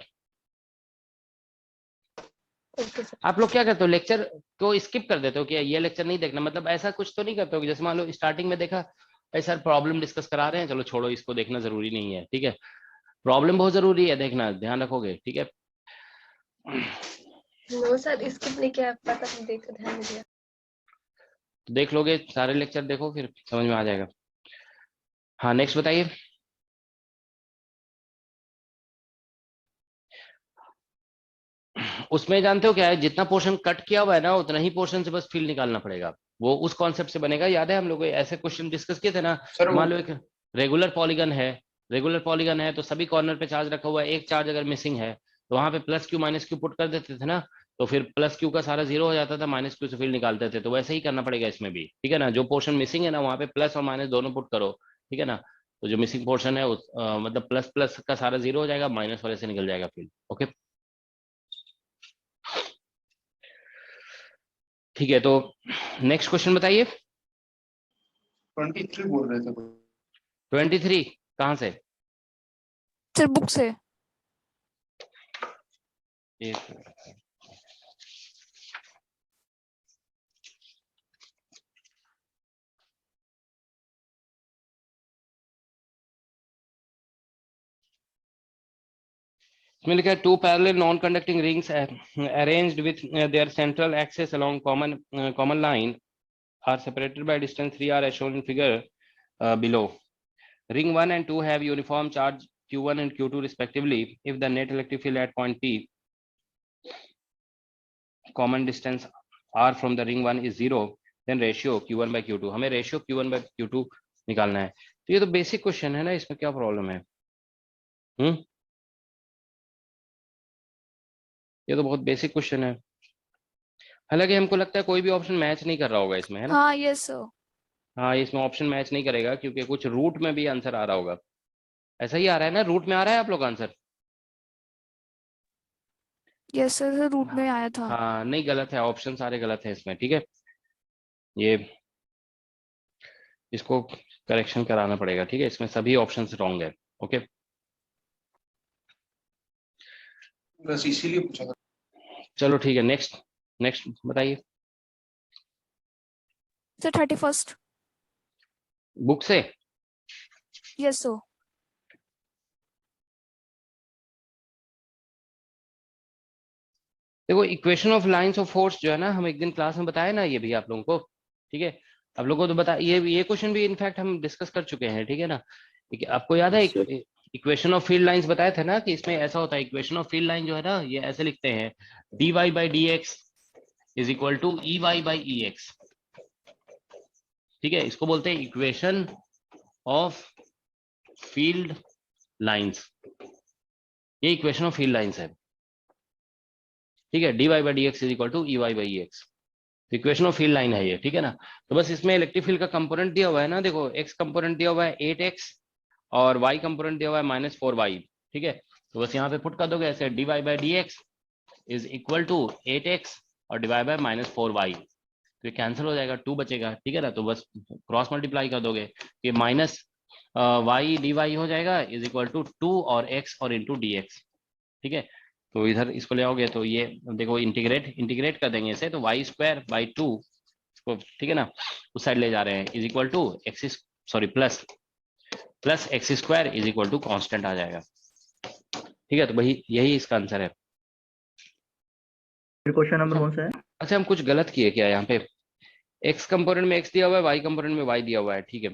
ओके सर। आप लोग क्या करते हो, लेक्चर को स्किप कर देते हो कि ये लेक्चर नहीं देखना, मतलब ऐसा कुछ तो नहीं करते हो कि जैसे मान लो स्टार्टिंग में देखा भाई सर प्रॉब्लम डिस्कस करा रहे हैं, चलो छोड़ो इसको देखना जरूरी नहीं है, ठीक है। प्रॉब्लम बहुत जरूरी है देखना, ध्यान रखोगे, ठीक है। नो सर स्किप नहीं किया, पता नहीं, देखा ध्यान नहीं दिया। तो देख लोगे सारे लेक्चर, देखो फिर समझ में आ जाएगा। हाँ नेक्स्ट बताइए। उसमें जानते हो क्या है, जितना पोर्शन कट किया हुआ है ना उतना ही पोर्शन से बस फील्ड निकालना पड़ेगा, वो उस कॉन्सेप्ट से बनेगा। याद है हम लोग ऐसे क्वेश्चन डिस्कस किए थे ना, सर वो मान लो एक रेगुलर पॉलीगन है, रेगुलर पॉलीगन है तो सभी कॉर्नर पे चार्ज रखा हुआ है, एक चार्ज अगर मिसिंग है तो वहां पे plus Q minus Q put कर देते थे ना, तो फिर प्लस क्यू का सारा जीरो हो जाता था, माइनस क्यू से फील्ड निकालते थे। तो वैसे ही करना पड़ेगा इसमें भी, ठीक है ना। जो पोर्शन मिसिंग है ना वहां पे प्लस और माइनस दोनों पुट करो, ठीक है ना। तो जो मिसिंग पोर्शन है मतलब प्लस प्लस का सारा जीरो हो जाएगा, माइनस वाले से निकल जाएगा फील्ड। ओके ठीक है, तो नेक्स्ट क्वेश्चन बताइए। 23 बोल रहे थे। 23 कहाँ से? सर बुक से। एक मिनट। इसमें लिखा है 2 parallel non conducting rings arranged with their central access along common line are separated by distance 3r as shown in figure below. Ring 1 and 2 have uniform charge q1 and q2 respectively. If the net electric field at point P, common distance r from the ring 1 is 0, then ratio q1 by q2, हमें ratio q1 by q2 निकालना है। तो ये तो basic question है ना, इसमें क्या प्रॉब्लम है? ये तो बहुत बेसिक क्वेश्चन है। हालांकि हमको लगता है कोई भी ऑप्शन मैच नहीं कर रहा होगा इसमें, है ना। हाँ यस सर। हाँ इसमें ऑप्शन मैच नहीं करेगा क्योंकि कुछ रूट में भी आंसर आ रहा होगा। ऐसा ही आ रहा है ना, रूट में आ रहा है आप लोग आंसर? यस सर रूट में आया था। हाँ नहीं गलत है, ऑप्शन सारे गलत है इसमें, ठीक है। ये इसको करेक्शन कराना पड़ेगा, ठीक है। इसमें सभी ऑप्शंस रॉन्ग है। ओके बस इसीलिए पूछा था। चलो ठीक है, नेक्स्ट नेक्स्ट बताइए। Sir 31st। बुक से? Yes sir. देखो equation of lines of force जो है ना, हम एक दिन क्लास में बताए ना, ये भी आप लोगों को, ठीक है, आप लोगों को तो बता, ये क्वेश्चन भी इनफैक्ट हम डिस्कस कर चुके हैं, ठीक है ना। आपको याद है इक्वेशन ऑफ फील्ड लाइंस बताए थे ना, कि इसमें ऐसा होता है, इक्वेशन ऑफ फील्ड लाइन जो है ना, ये ऐसे लिखते हैं, dy by d x is equal to E y by E x, ठीक है, इसको बोलते हैं इक्वेशन ऑफ फील्ड लाइंस, ये इक्वेशन ऑफ फील्ड लाइंस है, ठीक है, dy by d x is equal to E y by E x, equation of field line है ये, ठीक है ना। तो बस इसमें इलेक्ट्रिक फील्ड का कंपोनेंट दिया हुआ है ना, देखो x कंपोनेंट दिया हुआ है 8x और y कंपोनेंट दिया हुआ है -4y, ठीक है, तो बस यहाँ पे पुट कर दोगे ऐसे, dy by d x is equal to 8x और डिवाइड बाय -4y, तो ये कैंसिल हो जाएगा, 2 बचेगा, ठीक है ना। तो बस क्रॉस मल्टीप्लाई कर दोगे, ये माइनस y dy हो जाएगा इज इक्वल टू 2 और x और इंटू डी एक्स, ठीक है। तो इधर इसको ले आओगे तो ये देखो इंटीग्रेट कर देंगे इसे, तो वाई स्क्वायर बाई 2 इसको, ठीक है ना, उस साइड ले जा रहे हैं, is equal to plus X square is equal to constant आ जाएगा, ठीक है। तो भाई यही इसका आंसर है। क्वेश्चन नंबर कौन सा है? अच्छा, हम कुछ गलत किए क्या यहाँ पे, x कंपोनेंट में x दिया हुआ है, y कंपोनेंट में y दिया हुआ है, ठीक है,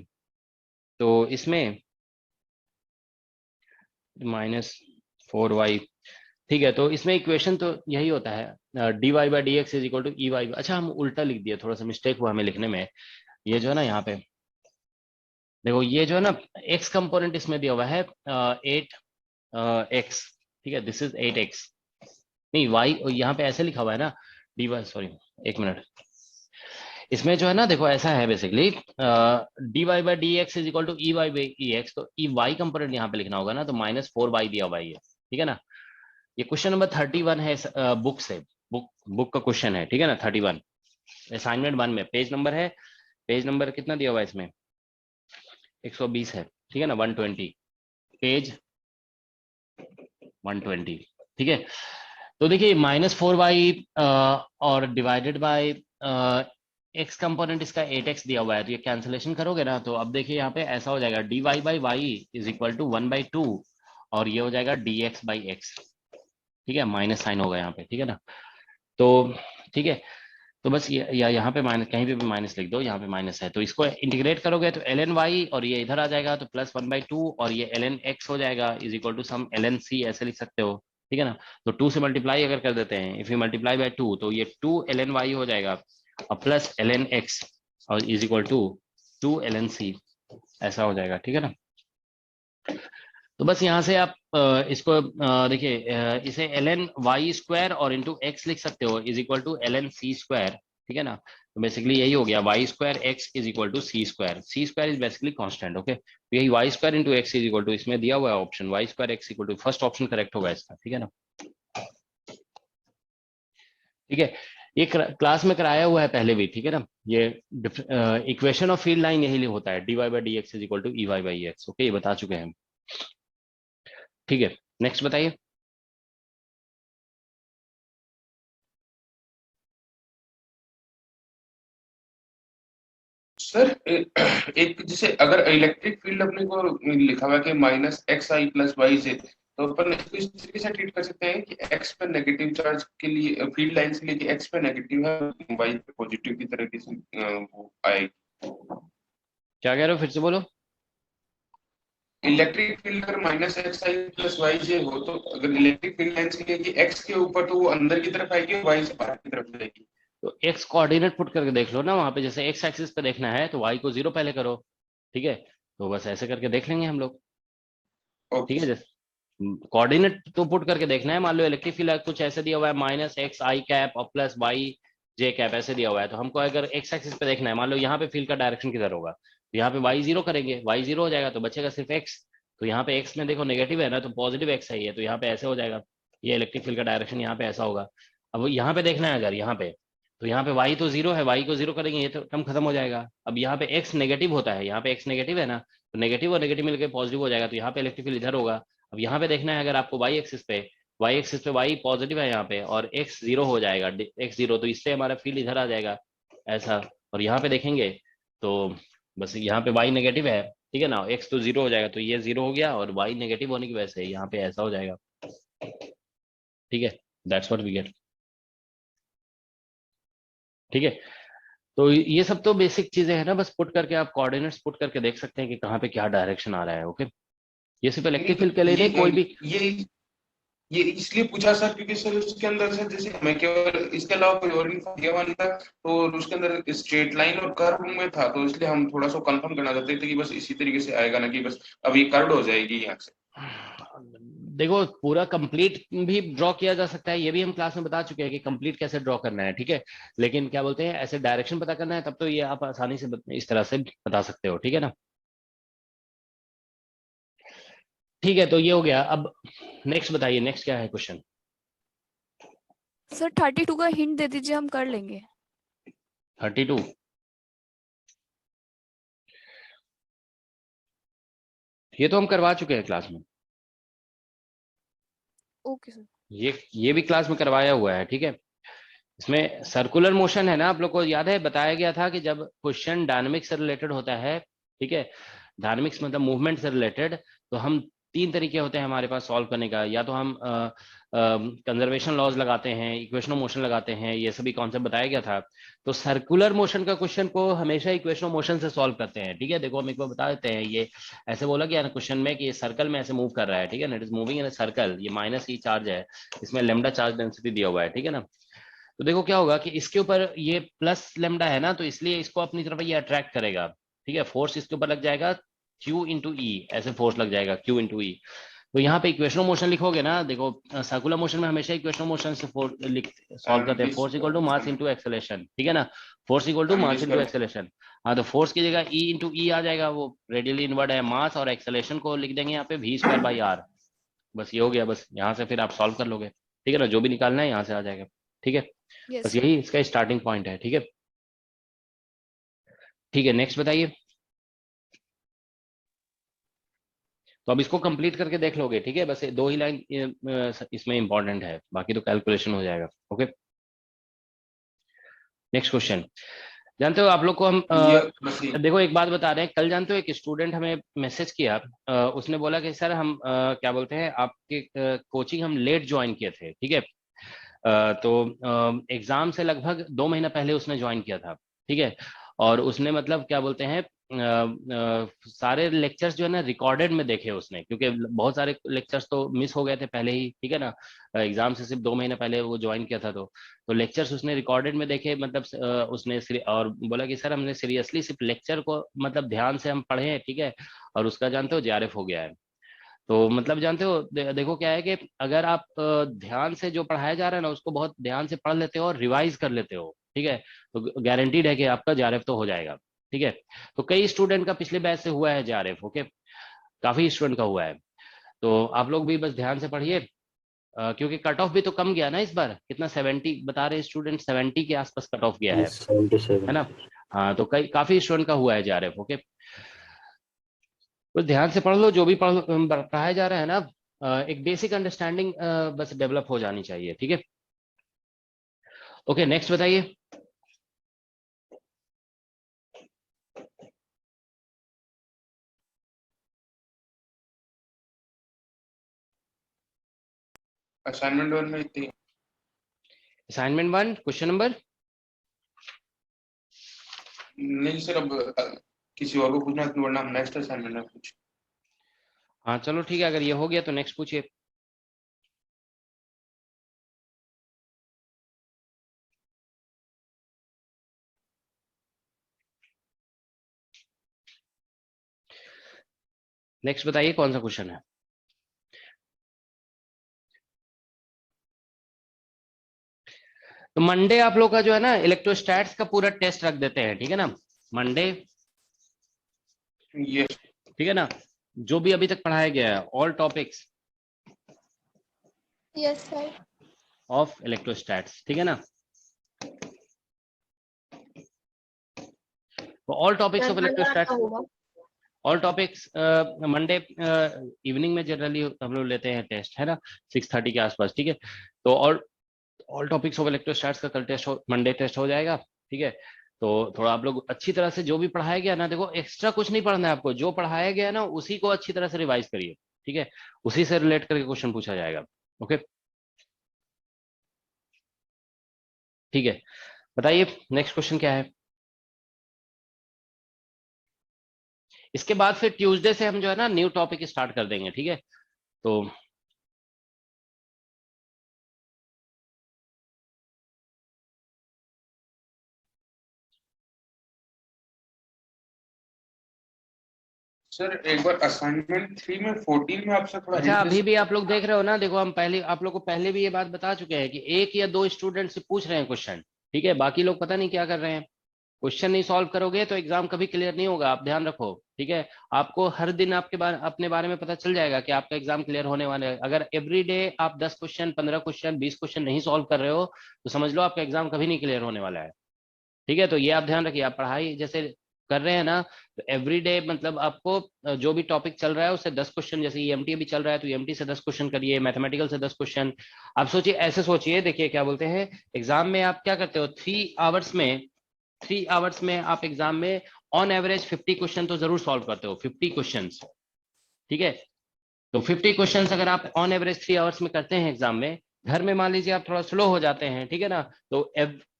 तो इसमें -4y, ठीक है, तो इसमें इक्वेशन तो यही होता है, dy by d x is equal to E y. अच्छा, हम उल्टा लिख दिए, थोड़ा सा मिस्टेक हुआ हमें लिखने में, ये जो है ना यहाँ पे देखो, ये जो है ना x कंपोनेंट इसमें दिया हुआ है 8x, ठीक है, दिस इज 8x, नहीं y यहाँ पे ऐसे लिखा हुआ है ना, dy, सॉरी एक मिनट, इसमें जो है ना देखो ऐसा है basically, dy by d x is equal to E y by E x, तो ई वाई कंपोनेंट यहाँ पे लिखना होगा ना, तो -4y दिया हुआ है ये, ठीक है ना। ये क्वेश्चन नंबर 31 है बुक से, बुक का क्वेश्चन है, ठीक है ना, 31 असाइनमेंट 1 में पेज नंबर है, पेज नंबर कितना दिया हुआ है इसमें, 120 है, ठीक है ना, 120 पेज 120, ठीक है। तो देखिए -4y और डिवाइडेड बाय x कंपोनेंट इसका 8x दिया हुआ है, तो ये कैंसिलेशन करोगे ना, तो अब देखिए यहाँ पे ऐसा हो जाएगा, dy by y is equal to 1/2 और ये हो जाएगा dx बाई एक्स, ठीक है, माइनस साइन होगा यहाँ पे, ठीक है ना। तो ठीक है, तो बस ये या यहाँ पे माइनस, कहीं पे भी माइनस लिख दो, यहाँ पे माइनस है, तो इसको इंटीग्रेट करोगे तो ln y और ये इधर आ जाएगा, तो +1/2 और ये ln x हो जाएगा is equal to some ln c, ऐसे लिख सकते हो, ठीक है ना। तो 2 से मल्टीप्लाई अगर कर देते हैं, इफ यू मल्टीप्लाई बाय 2 तो ये 2 ln y हो जाएगा और प्लस ln x और is equal to 2 ln c, ऐसा हो जाएगा, ठीक है ना। तो बस यहाँ से आप इसको देखिए, इसे ln y स्क्वायर और इंटू x लिख सकते हो is equal to ln c square, ठीक है ना। तो बेसिकली यही हो गया, y square x is equal to c स्क्वायर, c square is basically constant, okay. तो यही y square into x is equal to, इसमें दिया हुआ है option y square x equal to, first option correct होगा इसका, ठीक है ना। ठीक है, ये क्लास में कराया हुआ है पहले भी, ठीक है ना। ये इक्वेशन ऑफ फील्ड लाइन यही होता है, dy by d x is equal to E y by x, okay, ये बता चुके हैं हम, ठीक है। नेक्स्ट बताइए। सर एक जैसे अगर इलेक्ट्रिक फील्ड अपने को लिखा हुआ है कि -xi + yj, तो अपन इसको इस तरीके से ट्रीट कर सकते हैं कि x पे नेगेटिव चार्ज के लिए फील्ड लाइन के लिए कि x पे नेगेटिव है, y पे पॉजिटिव की तरह से वो आएगी। क्या कह रहे हो, फिर से बोलो। इलेक्ट्रिक फील्ड अगर -xi + yj हो, तो अगर इलेक्ट्रिक फील्ड लाइन के लिए कि x के ऊपर तो वो अंदर की तरफ आएगी और y से बाहर की तरफ जाएगी। तो x कोऑर्डिनेट पुट करके देख लो ना, वहां पे जैसे x एक्सिस पे देखना है तो y को 0 पहले करो, ठीक है। तो बस ऐसे करके देख लेंगे हम लोग, ठीक है। जैसे कोऑर्डिनेट तो पुट करके देखना है, मान लो इलेक्ट्रिक फील्ड कुछ ऐसे दिया हुआ है -xi कैप और +yj कैप ऐसे दिया हुआ है, तो हमको अगर x एक्सिस पे देखना है, मान लो यहाँ पे फील्ड का डायरेक्शन किधर होगा, तो यहाँ पे y 0 करेंगे, y 0 हो जाएगा तो बचेगा सिर्फ x, तो यहाँ पे x में देखो नेगेटिव है ना, तो पॉजिटिव x है, तो यहाँ पे ऐसे हो जाएगा, ये इलेक्ट्रिक फील्ड का डायरेक्शन यहाँ पे ऐसा होगा। अब यहाँ पे देखना है अगर यहाँ पे, तो यहाँ पे y तो 0 है, y को 0 करेंगे, ये तो टर्म खत्म हो जाएगा। अब यहाँ पे x नेगेटिव होता है, यहाँ पे x नेगेटिव है ना, तो नेगेटिव और नेगेटिव मिलकर पॉजिटिव हो जाएगा, तो यहाँ पे इलेक्ट्रिक फील्ड इधर होगा। अब यहाँ पे देखना है अगर आपको y एक्सिस पे y पॉजिटिव है यहाँ पे और x 0 हो जाएगा, x 0, तो इससे हमारा फील्ड इधर आ जाएगा ऐसा। और यहाँ पे देखेंगे तो बस यहाँ पे y नेगेटिव है, ठीक है ना, x तो 0 हो जाएगा, तो ये 0 हो गया और y नेगेटिव होने की वजह से यहाँ पे ऐसा हो जाएगा, ठीक है। That's what we get. ठीक है, तो ये सब तो बेसिक चीजें हैं ना, बस पुट करके आप कोऑर्डिनेट्स पुट करके देख सकते हैं कि कहाँ पे क्या डायरेक्शन आ रहा है। ओके, ये सिर्फ इलेक्ट्रिक नहीं फील्ड के तो लिए नहीं, कोई भी। ये इसलिए पूछा सर क्योंकि सर उसके अंदर सर जैसे हमें केवल इसके अलावा कोई और नहीं था, तो उसके अंदर स्ट्रेट लाइन और कर्व में था, तो इसलिए हम थोड़ा सा कंफर्म करना चाहते थे कि बस इसी तरीके से आएगा ना, कि बस अब ये कर्व हो जाएगी यहाँ से। देखो पूरा कंप्लीट भी ड्रॉ किया जा सकता है, ये भी हम क्लास में बता चुके हैं कि कंप्लीट कैसे ड्रॉ करना है। ठीक है, लेकिन क्या बोलते हैं, ऐसे डायरेक्शन पता करना है तब तो ये आप आसानी से इस तरह से बता सकते हो। ठीक है ना, ठीक है, तो ये हो गया। अब नेक्स्ट बताइए, नेक्स्ट क्या है क्वेश्चन? सर 32 का हिंट दे दीजिए, हम कर लेंगे। 32 ये तो हम करवा चुके हैं क्लास में। Okay sir. ये भी क्लास में करवाया हुआ है। ठीक है, इसमें सर्कुलर मोशन है ना, आप लोग को याद है बताया गया था कि जब क्वेश्चन डायनामिक्स से रिलेटेड होता है, ठीक है, डायनामिक्स मतलब मूवमेंट से रिलेटेड, तो हम 3 तरीके होते हैं हमारे पास सॉल्व करने का। या तो हम कंजर्वेशन लॉज लगाते हैं, इक्वेशन ऑफ मोशन लगाते हैं, ये सभी कॉन्सेप्ट बताया गया था। तो सर्कुलर मोशन का क्वेश्चन को हमेशा इक्वेशन ऑफ मोशन से सॉल्व करते हैं। ठीक है, देखो हम एक बार बता देते हैं, ये ऐसे बोला गया ना क्वेश्चन में कि ये सर्कल में ऐसे मूव कर रहा है। ठीक है ना, it is moving in a circle, ये -e चार्ज है, इसमें लेमडा चार्ज डेंसिटी दिया हुआ है। ठीक है ना, तो देखो क्या होगा कि इसके ऊपर ये प्लस लेमडा है ना, तो इसलिए इसको अपनी तरफ ये अट्रैक्ट करेगा। ठीक है, फोर्स इसके ऊपर लग जाएगा Q इंटू ई, ऐसे फोर्स लग जाएगा Q इंटू ई। तो यहाँ पे इक्वेशन ऑफ मोशन लिखोगे ना, देखो सर्कुलर मोशन में हमेशा इक्वेशन ऑफ मोशन से सॉल्व करते हैं, force equal to mass into acceleration. ठीक है ना, force equal to mass into acceleration. हाँ, तो फोर्स की जगह E इंटू ई आ जाएगा, वो रेडियली इनवर्ड है मास, और एक्सेलेरेशन को लिख देंगे यहाँ पे v²/r। बस ये हो गया, बस यहाँ से फिर आप सॉल्व कर लोगे। ठीक है ना, जो भी निकालना है यहाँ से आ जाएगा। ठीक है, यस बस यही इसका स्टार्टिंग पॉइंट है। ठीक है, ठीक है, नेक्स्ट बताइए। तो अब इसको कंप्लीट करके देख लोगे। ठीक है, बस 2 ही लाइन इसमें इंपॉर्टेंट है, बाकी तो कैलकुलेशन हो जाएगा। Okay, next question. जानते हो आप लोग को हम देखो एक बात बता रहे हैं, कल जानते हो एक स्टूडेंट हमें मैसेज किया, उसने बोला कि सर हम क्या बोलते हैं आपके कोचिंग हम लेट ज्वाइन किए थे। ठीक है, तो एग्जाम से लगभग 2 महीना पहले उसने ज्वाइन किया था। ठीक है, और उसने मतलब क्या बोलते हैं सारे लेक्चर्स जो है ना रिकॉर्डेड में देखे उसने, क्योंकि बहुत सारे लेक्चर्स तो मिस हो गए थे पहले ही। ठीक है ना, एग्जाम से सिर्फ 2 महीने पहले वो ज्वाइन किया था, तो लेक्चर्स उसने रिकॉर्डेड में देखे, मतलब उसने और बोला कि सर हमने सीरियसली सिर्फ लेक्चर को मतलब ध्यान से हम पढ़े हैं। ठीक है, और उसका जानते हो JRF हो गया है। तो मतलब जानते हो देखो क्या है कि अगर आप ध्यान से जो पढ़ाया जा रहा है ना उसको बहुत ध्यान से पढ़ लेते हो और रिवाइज कर लेते हो, ठीक है, तो गारंटीड है कि आपका JRF तो हो जाएगा। ठीक है, तो कई स्टूडेंट का पिछले बैच से हुआ है JRF। ओके, काफी स्टूडेंट का हुआ है, तो आप लोग भी बस ध्यान से पढ़िए, क्योंकि कट ऑफ भी तो कम गया ना इस बार, कितना 70 बता रहे स्टूडेंट, 70 के आसपास कट ऑफ गया है ना। हाँ, तो काफी स्टूडेंट का हुआ है JRF। ओके, तो ध्यान से पढ़ लो, जो भी पढ़ाया जा रहा है ना, एक बेसिक अंडरस्टैंडिंग बस डेवलप हो जानी चाहिए। ठीक है, ओके, नेक्स्ट बताइए। असाइनमेंट 1 में इतनी असाइनमेंट 1 क्वेश्चन नंबर नहीं सर, अब किसी और को पूछना है तो वरना हम नेक्स्ट असाइनमेंट में पूछ। हाँ चलो ठीक है, अगर ये हो गया तो नेक्स्ट पूछिए। नेक्स्ट बताइए कौन सा क्वेश्चन है। तो मंडे आप लोग का जो है ना इलेक्ट्रोस्टैट्स का पूरा टेस्ट रख देते हैं। ठीक है ना, मंडे, यस ठीक है ना, जो भी अभी तक पढ़ाया गया है all topics yes sir. Of electrostatics, ठीक है ना, तो all topics of electrostatics, all topics Monday evening में जनरली हम लोग लेते हैं टेस्ट, है ना, 6:30 के आसपास। ठीक है, तो ऑल टॉपिक्स ऑफ इलेक्ट्रोस्टैट्स का कल टेस्ट मंडे टेस्ट हो जाएगा। ठीक है, तो थोड़ा आप लोग अच्छी तरह से जो भी पढ़ाया गया ना, देखो एक्स्ट्रा कुछ नहीं पढ़ना है आपको, जो पढ़ाया गया ना उसी को अच्छी तरह से रिवाइज करिए। ठीक है, उसी से रिलेट करके क्वेश्चन पूछा जाएगा। ओके, ठीक है, बताइए नेक्स्ट क्वेश्चन क्या है। इसके बाद फिर ट्यूसडे से हम जो है ना न्यू टॉपिक स्टार्ट कर देंगे, ठीक है। तो सर एक बार असाइनमेंट 3 में 14 में आपसे थोड़ा अच्छा, हिंट दे अभी भी सकते आप लोग देख रहे हो ना, देखो हम पहले आप लोग को पहले भी ये बात बता चुके हैं कि एक या दो स्टूडेंट से पूछ रहे हैं क्वेश्चन, ठीक है, बाकी लोग पता नहीं क्या कर रहे हैं। क्वेश्चन नहीं सॉल्व करोगे तो एग्जाम कभी क्लियर नहीं होगा, आप ध्यान रखो, ठीक है। आपको हर दिन आपके बारे अपने बारे में पता चल जाएगा कि आपका एग्जाम क्लियर होने वाला है। अगर एवरी डे आप 10 क्वेश्चन 15 क्वेश्चन 20 क्वेश्चन नहीं सॉल्व कर रहे हो तो समझ लो आपका एग्जाम कभी नहीं क्लियर होने वाला है, ठीक है। तो ये आप ध्यान रखिए, आप पढ़ाई जैसे कर रहे हैं ना, तो एवरी डे मतलब आपको जो भी टॉपिक चल रहा है उससे 10 क्वेश्चन, जैसे ईएमटी भी चल रहा है तो ईएमटी से 10 क्वेश्चन करिए, मैथमेटिकल से 10 क्वेश्चन। आप सोचिए, ऐसे सोचिए, देखिए क्या बोलते हैं, एग्जाम में आप क्या करते हो, 3 आवर्स में आप एग्जाम में ऑन एवरेज 50 क्वेश्चन तो जरूर सॉल्व करते हो, 50 क्वेश्चन, ठीक है। तो 50 क्वेश्चन अगर आप ऑन एवरेज 3 आवर्स में करते हैं एग्जाम में, घर में मान लीजिए आप थोड़ा स्लो हो जाते हैं, ठीक है ना, तो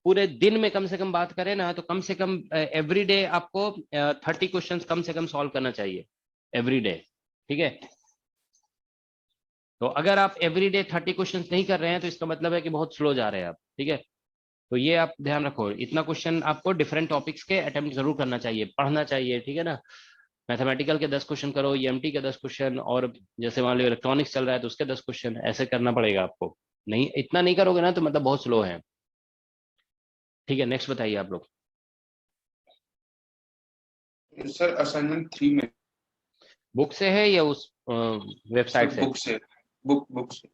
पूरे दिन में कम से कम बात करें ना तो कम से कम एवरी डे आपको 30 क्वेश्चंस कम से कम सॉल्व करना चाहिए एवरी डे, ठीक है। तो अगर आप एवरी डे 30 क्वेश्चंस नहीं कर रहे हैं तो इसका मतलब है कि बहुत स्लो जा रहे हैं आप, ठीक है। तो ये आप ध्यान रखो, इतना क्वेश्चन आपको डिफरेंट टॉपिक्स के अटेम्प्ट जरूर करना चाहिए, पढ़ना चाहिए, ठीक है ना। मैथमेटिकल के 10 क्वेश्चन करो, ईएमटी के 10 क्वेश्चन, और जैसे मान लो इलेक्ट्रॉनिक्स चल रहा है तो उसके 10 क्वेश्चन, ऐसे करना पड़ेगा आपको। नहीं, इतना नहीं करोगे ना तो मतलब बहुत स्लो है, ठीक है। नेक्स्ट बताइए आप लोग। हैं सर असाइनमेंट 3 में बुक से है या उस वेबसाइट से? बुक से बुक से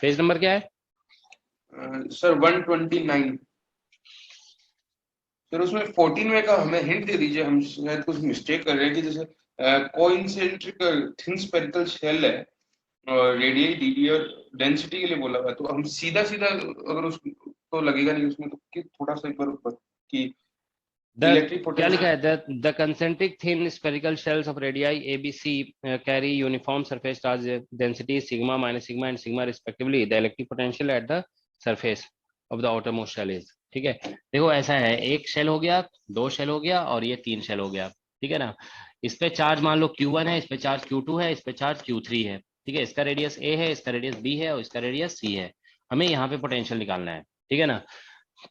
पेज नंबर क्या है? सर 129 सर उसमें 14 में का हमें हिंट दे दीजिए, हम शायद कुछ मिस्टेक कर रहे हैं कि जैसे कोइंसेंट्रिक थिन स्फेरिकल शेल है और रेडियस डीडी और डेंसिटी के लिए बोला हुआ है, तो हम सीधा सीधा अगर उस तो लगेगा नहीं उसमें, तो कि थोड़ा सा एक बार ऊपर कि इलेक्ट्रिक क्या लिखा पोटेंशियल है? The concentric thin spherical shells of radii a b c carry uniform surface charge density sigma minus sigma and sigma respectively, the electric potential at the surface of the outermost shell is, ठीक है। देखो ऐसा है, एक shell हो गया, दो shell हो गया और ये 3 शेल हो गया, ठीक है ना। इस पे चार्ज मान लो Q1 है, इस पे चार्ज Q2 है, इस पे चार्ज Q3 है, ठीक है। इसका रेडियस A है, इसका रेडियस B है और इसका रेडियस C है। हमें यहाँ पे पोटेंशियल निकालना है, ठीक है ना।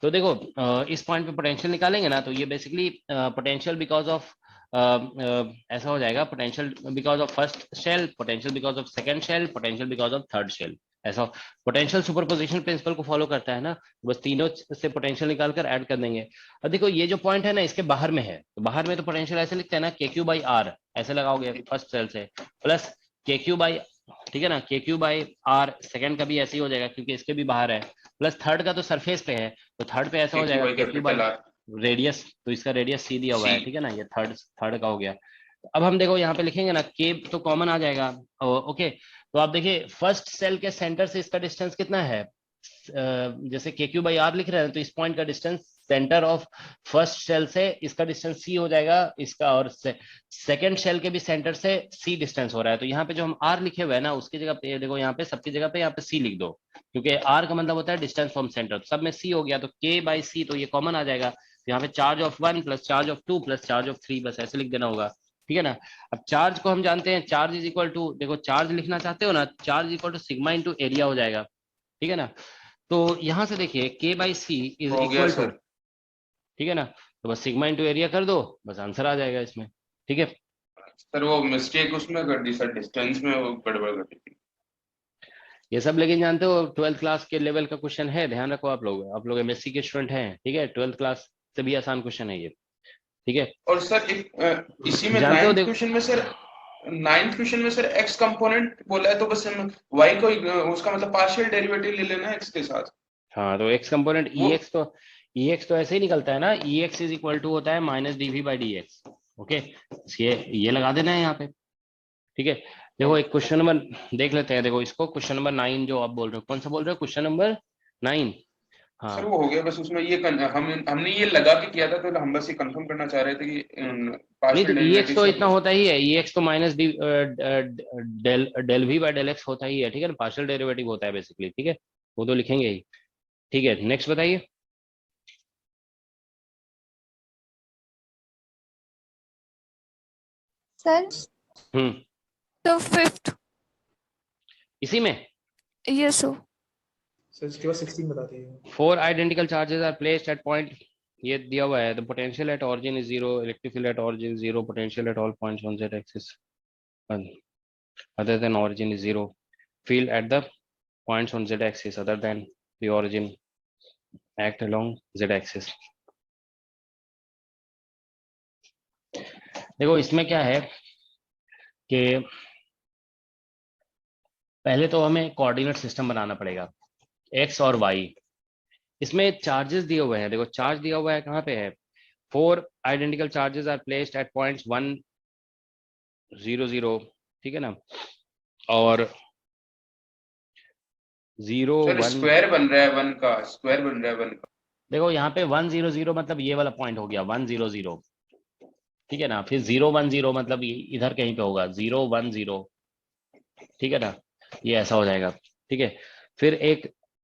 तो देखो इस पॉइंट पे पोटेंशियल निकालेंगे ना तो ये बेसिकली पोटेंशियल बिकॉज ऑफ ऐसा हो जाएगा, potential because of first shell, potential because of second shell, potential because of third shell, ऐसा। पोटेंशियल सुपरपोजिशन प्रिंसिपल को फॉलो करता है ना, बस तीनों से पोटेंशियल निकाल कर ऐड कर देंगे। अब देखो ये जो पॉइंट है ना इसके बाहर में है, तो बाहर में तो पोटेंशियल ऐसे लिखते हैं ना, KQ/R ऐसे लगाओगे फर्स्ट शेल से, प्लस KQ/, ठीक है ना, KQ/R सेकंड का भी ऐसे ही हो जाएगा क्योंकि इसके भी बाहर है, प्लस थर्ड का तो सरफेस पे है तो थर्ड पे ऐसा हो जाएगा KQ/ रेडियस, तो इसका रेडियस C दिया हुआ है, ठीक है ना, ये थर्ड का हो गया। अब हम देखो यहाँ पे लिखेंगे ना, K तो कॉमन आ जाएगा, ओके। तो आप देखिए फर्स्ट सेल के सेंटर से इसका डिस्टेंस कितना है, जैसे KQ/R लिख रहे हैं तो इस पॉइंट का distance centre of first shell से इसका डिस्टेंस C हो जाएगा इसका, और सेकंड शेल के भी सेंटर से C डिस्टेंस हो रहा है। तो यहाँ पे जो हम R लिखे हुए हैं ना उसकी जगह पे देखो, यहाँ पे सबकी जगह पे यहाँ पे C लिख दो, क्योंकि R का मतलब होता है डिस्टेंस फ्रॉम सेंटर, सब में C हो गया तो K/C, तो ये कॉमन आ जाएगा। तो यहाँ पे charge of 1 plus charge of 2 plus charge of 3, बस ऐसे लिख देना होगा, ठीक है ना। अब चार्ज को हम जानते हैं, चार्ज इज इक्वल टू, देखो चार्ज लिखना चाहते हो ना, charge equal to sigma into area हो जाएगा, ठीक है ना। तो यहाँ से देखिए K/C इज इक्वल टू, ठीक है ना, तो बस सिग्मा इंटू एरिया कर दो, बस आंसर आ जाएगा इसमें, ठीक है। सर वो मिस्टेक उसमें कर दी सर, डिस्टेंस में वो गड़बड़ कर दी। ये सब लेकिन जानते हो 12th क्लास के लेवल का क्वेश्चन है, ध्यान रखो आप लोग MSc के स्टूडेंट हैं, ठीक है। 12th क्लास से भी आसान क्वेश्चन है ये, ठीक है। और सर एक इसी में जानते हो 9th क्वेश्चन में सर, 9th क्वेश्चन में सर x कंपोनेंट बोला है तो बस हम y को उसका मतलब पार्शियल डेरिवेटिव ले लेना है x के साथ। हाँ, तो x कंपोनेंट EX तो ऐसे ही निकलता है ना, EX इज इक्वल टू होता है माइनस dV/dx, ओके। ये लगा देना है यहाँ पे, ठीक है। देखो एक क्वेश्चन नंबर देख लेते हैं, देखो इसको क्वेश्चन नंबर 9 जो आप बोल रहे हो, कौन सा बोल रहे हो, क्वेश्चन नंबर 9? हाँ सर वो हो गया, बस उसमें ये हमने ये लगा के किया था तो हम बस ये कंफर्म करना चाह रहे थे कि नहीं, तो EX तो इतना होता ही है, EX तो माइनस डेल V/डेल x होता ही है, ठीक है ना, पार्शियल डेरिवेटिव होता है बेसिकली, ठीक है, वो तो लिखेंगे ही, ठीक है। नेक्स्ट बताइए। सर तो फिफ्थ, इसी में यस सर। सर इसके बाद 16 बता दीजिए। 4 identical charges are placed at point, ये दिया हुआ है, the potential at origin is 0, electric field at origin 0, potential at all points on z axis other than origin is 0, field at the points on z axis other than the origin act along z axis। देखो इसमें क्या है कि पहले तो हमें coordinate system बनाना पड़ेगा x और y। इसमें चार्जेस दिए हुए हैं, देखो चार्ज दिया हुआ है कहाँ पे है, 4 identical charges are placed at points 1 0 0, ठीक है ना, और 0 सर 1, स्क्वायर बन रहा है 1 का, स्क्वायर बन रहा है 1 का। देखो यहाँ पे 1 0 0 मतलब ये वाला पॉइंट हो गया 1 0 0, ठीक है ना, फिर 0 1 0 मतलब इधर कहीं पे होगा 0 1 0, ठीक है ना, ये ऐसा हो जाएगा, ठीक है। फिर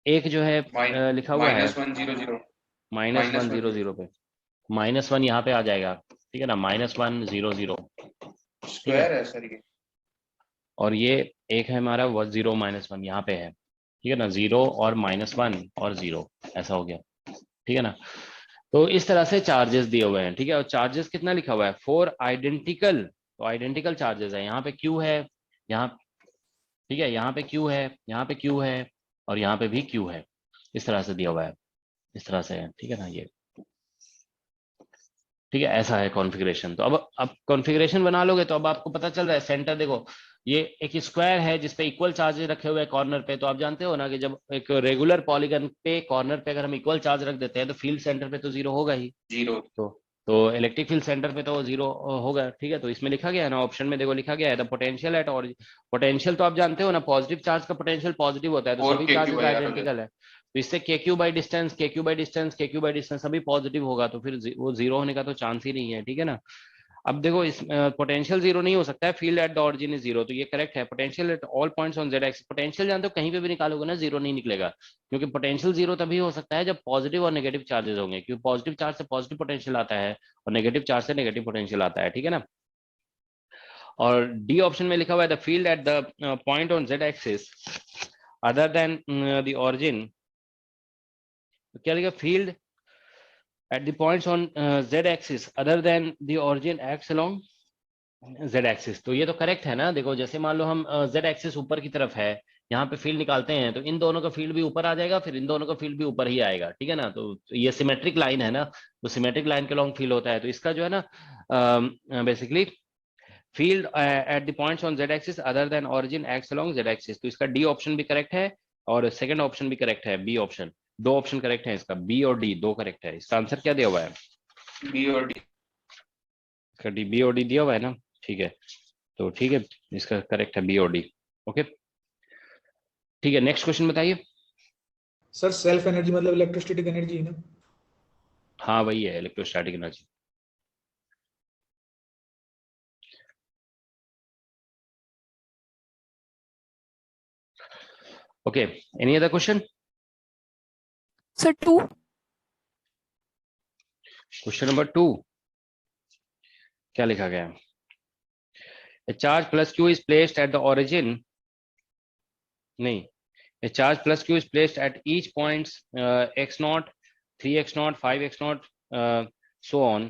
एक जो है लिखा हुआ है -1 0 0, -1 0 0 पे -1 यहाँ पे आ जाएगा, ठीक है ना, -1 0 0, स्क्वायर है सर ये। और ये एक है हमारा 0 -1 यहाँ पे है, ठीक है ना, 0 और -1 और 0 ऐसा हो गया, ठीक है ना। तो इस तरह से चार्जेस दिए हुए हैं, ठीक है, और चार्जेस कितना लिखा हुआ है 4 आइडेंटिकल, तो आइडेंटिकल चार्जेस है, यहाँ पे Q है, यहाँ, ठीक है, यहाँ पे Q है, यहाँ पे Q है, और यहाँ पे भी Q है, इस तरह से दिया हुआ है, इस तरह से है, ठीक है ना, ये ठीक है, ऐसा है कॉन्फ़िगरेशन। तो अब कॉन्फ़िगरेशन बना लोगे तो अब आपको पता चल रहा है सेंटर, देखो ये एक स्क्वायर है जिसपे इक्वल चार्जेस रखे हुए हैं कॉर्नर पे, तो आप जानते हो ना कि जब एक रेगुलर पॉलीगन पे कॉर्नर पे अगर हम इक्वल चार्ज रख देते हैं तो फील्ड सेंटर पे तो 0 होगा ही, 0, तो इलेक्ट्रिक फील्ड सेंटर पे तो 0 होगा, ठीक है। तो इसमें लिखा गया है ना, ऑप्शन में देखो लिखा गया है the potential at origin, potential तो आप जानते हो ना, पॉजिटिव चार्ज का पोटेंशियल पॉजिटिव होता है, तो और सभी KQ charges by R identical है, तो इससे KQ by distance, KQ by distance, KQ by distance सभी पॉजिटिव होगा, तो फिर वो 0 होने का तो चांस ही नहीं है, ठीक है ना। अब देखो इस पोटेंशियल 0 नहीं हो सकता है, field at the origin is 0, तो ये करेक्ट है, potential at all points on z axis, potential जानते हो कहीं पे भी निकालोगे ना 0 नहीं निकलेगा, क्योंकि पोटेंशियल 0 तभी हो सकता है जब पॉजिटिव और नेगेटिव चार्जेस होंगे, क्योंकि पॉजिटिव चार्ज से पॉजिटिव पोटेंशियल आता है और नेगेटिव चार्ज से नेगेटिव पोटेंशियल आता है, ठीक है ना। और डी ऑप्शन में लिखा हुआ है the field at the point on z axis other than the origin, क्या लिखा, field at the points on z axis other than the origin acts along z axis, तो ये तो करेक्ट है ना। देखो जैसे मान लो हम z axis ऊपर की तरफ है, यहाँ पे फील्ड निकालते हैं तो इन दोनों का फील्ड भी ऊपर आ जाएगा, फिर इन दोनों का फील्ड भी ऊपर ही आएगा, ठीक है ना, तो ये सिमेट्रिक लाइन है ना, तो सिमेट्रिक लाइन के लॉन्ग फील्ड होता है, तो इसका जो है ना basically field at the points on z axis other than origin acts along z axis, तो इसका डी ऑप्शन भी करेक्ट है और सेकंड ऑप्शन भी करेक्ट है, बी ऑप्शन, 2 ऑप्शन करेक्ट है इसका, बी और डी 2 करेक्ट है। इसका आंसर क्या दिया हुआ है, बी और डी, इसका डी बी और डी दिया हुआ है ना, ठीक है, तो ठीक है, इसका करेक्ट है बी और डी, ओके ठीक है। नेक्स्ट क्वेश्चन बताइए। सर सेल्फ एनर्जी मतलब इलेक्ट्रोस्टैटिक एनर्जी है ना? हाँ वही है, electrostatic energy. Okay, any other question? Sir 2, question number 2 क्या लिखा गया है, a charge plus q is placed at the origin, नहीं, a charge plus q is placed at each points x0, 3x0, 5x0 so on,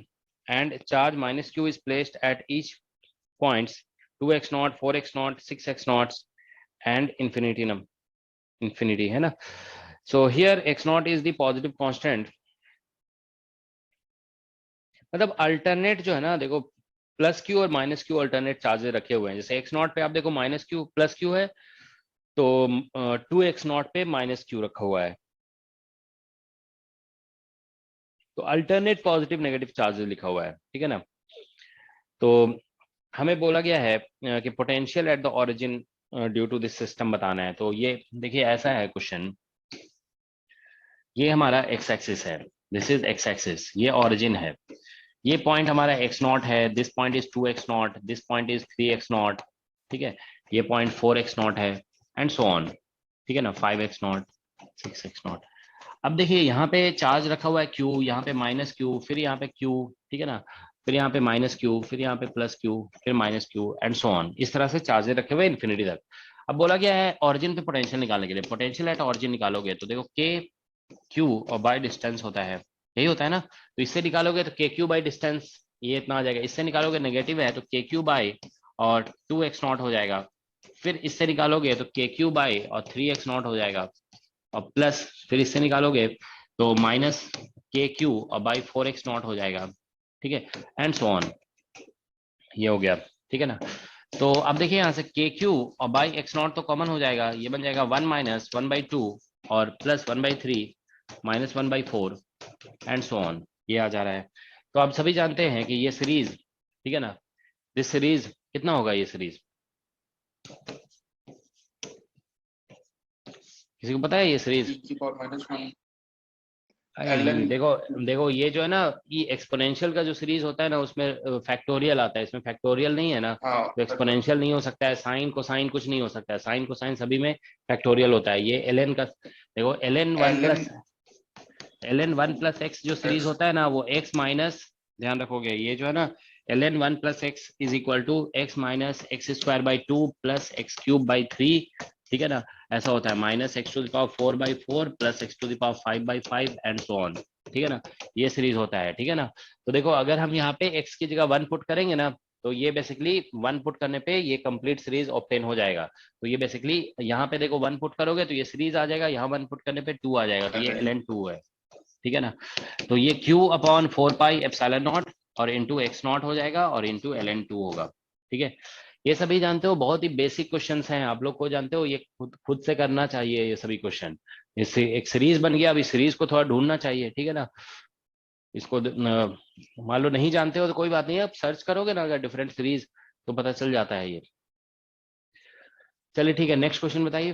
and charge minus q is placed at each points 2x0, 4x0, 6x0 and infinity है ना। So here x0 is the positive constant, मतलब alternate जो है ना, देखो plus Q और minus Q alternate charges रखे हुए हैं, जैसे x0 पे आप देखो माइनस क्यू प्लस क्यू है, तो 2x0 पे माइनस क्यू रखा हुआ है, तो अल्टरनेट पॉजिटिव नेगेटिव चार्जेस लिखा हुआ है, ठीक है ना। तो हमें बोला गया है कि potential at the origin due to this system बताना है, तो ये देखिए ऐसा है क्वेश्चन, ये हमारा एक्स एक्सिस है, दिस इज एक्स एक्सिस, ये ऑरिजिन है, ये पॉइंट हमारा x0 है, this point is 2x0, this point is 3x0, ठीक है, ये पॉइंट 4x0 है एंड सो ऑन, ठीक है ना, 5x0, 6x0। अब देखिए यहाँ पे चार्ज रखा हुआ है q, यहाँ पे माइनस q, फिर यहाँ पे q, ठीक है ना, फिर यहाँ पे माइनस क्यू, फिर यहाँ पे प्लस क्यू, फिर minus Q and so on. इस तरह से चार्जेस रखे हुए इन्फिनिटी तक। अब बोला गया है ऑरिजिन पे पोटेंशियल निकालने के लिए, पोटेंशियल एट ऑरिजिन निकालोगे तो देखो के क्यू और बाय डिस्टेंस होता है, यही होता है ना। तो इससे निकालोगे तो के क्यू बाई डिस्टेंस ये इतना आ जाएगा, इससे निकालोगे नेगेटिव है तो के क्यू बाई और 2x0 हो जाएगा, फिर इससे निकालोगे तो के क्यू बाई और 3x0 हो जाएगा, और प्लस फिर इससे निकालोगे तो माइनस के क्यू और बाई 4x0 हो जाएगा, ठीक है, एंड सो ऑन। ये हो गया, ठीक है ना। तो अब देखिए यहाँ से के क्यू और बाई x0 तो कॉमन हो जाएगा, ये बन जाएगा 1 माइनस 1/2 और plus 1/3 minus 1/4 and so on, ये आ जा रहा है। तो आप सभी जानते हैं कि ये सीरीज, ठीक है ना, दिस सीरीज कितना होगा, ये सीरीज किसी को पता है ये सीरीज? -1 नहीं, देखो ये जो है ना, ये एक्सपोनेंशियल का जो सीरीज होता है ना उसमें फैक्टोरियल आता है, इसमें फैक्टोरियल नहीं है ना, हाँ तो एक्सपोनेंशियल नहीं हो सकता है, साइन कोसाइन कुछ नहीं हो सकता है, साइन कोसाइन सभी में फैक्टोरियल होता है। ये ln का देखो ln 1 प्लस एक्स जो सीरीज होता है ना वो x माइनस, ध्यान रखोगे ये जो है ना ln 1 plus x is equal to x minus x² 2 plus x³ 3, ठीक है ना, ऐसा होता है, minus x⁴/4 plus x⁵/5 and so on, ठीक है ना, ये सीरीज होता है, ठीक है ना। तो देखो अगर हम यहाँ पे x की जगह 1 पुट करेंगे ना तो ये बेसिकली 1 पुट करने पे ये कंप्लीट सीरीज ऑब्टेन हो जाएगा। तो ये बेसिकली यहाँ पे देखो 1 पुट करोगे तो ये सीरीज आ जाएगा, यहाँ 1 पुट करने पे 2 आ जाएगा, तो ये ln 2 है, ठीक है ना। तो ये q/4πε0 और इंटू x0 हो जाएगा और इंटू ln 2 होगा, ठीक है। ये सभी जानते हो, बहुत ही बेसिक क्वेश्चंस हैं, आप लोग को जानते हो, ये खुद से करना चाहिए ये सभी क्वेश्चन। इससे एक सीरीज बन गया, अभी सीरीज को थोड़ा ढूंढना चाहिए, ठीक है ना। इसको मान लो नहीं जानते हो तो कोई बात नहीं है, आप सर्च करोगे ना अगर डिफरेंट सीरीज तो पता चल जाता है ये। चलिए ठीक है, नेक्स्ट क्वेश्चन बताइए।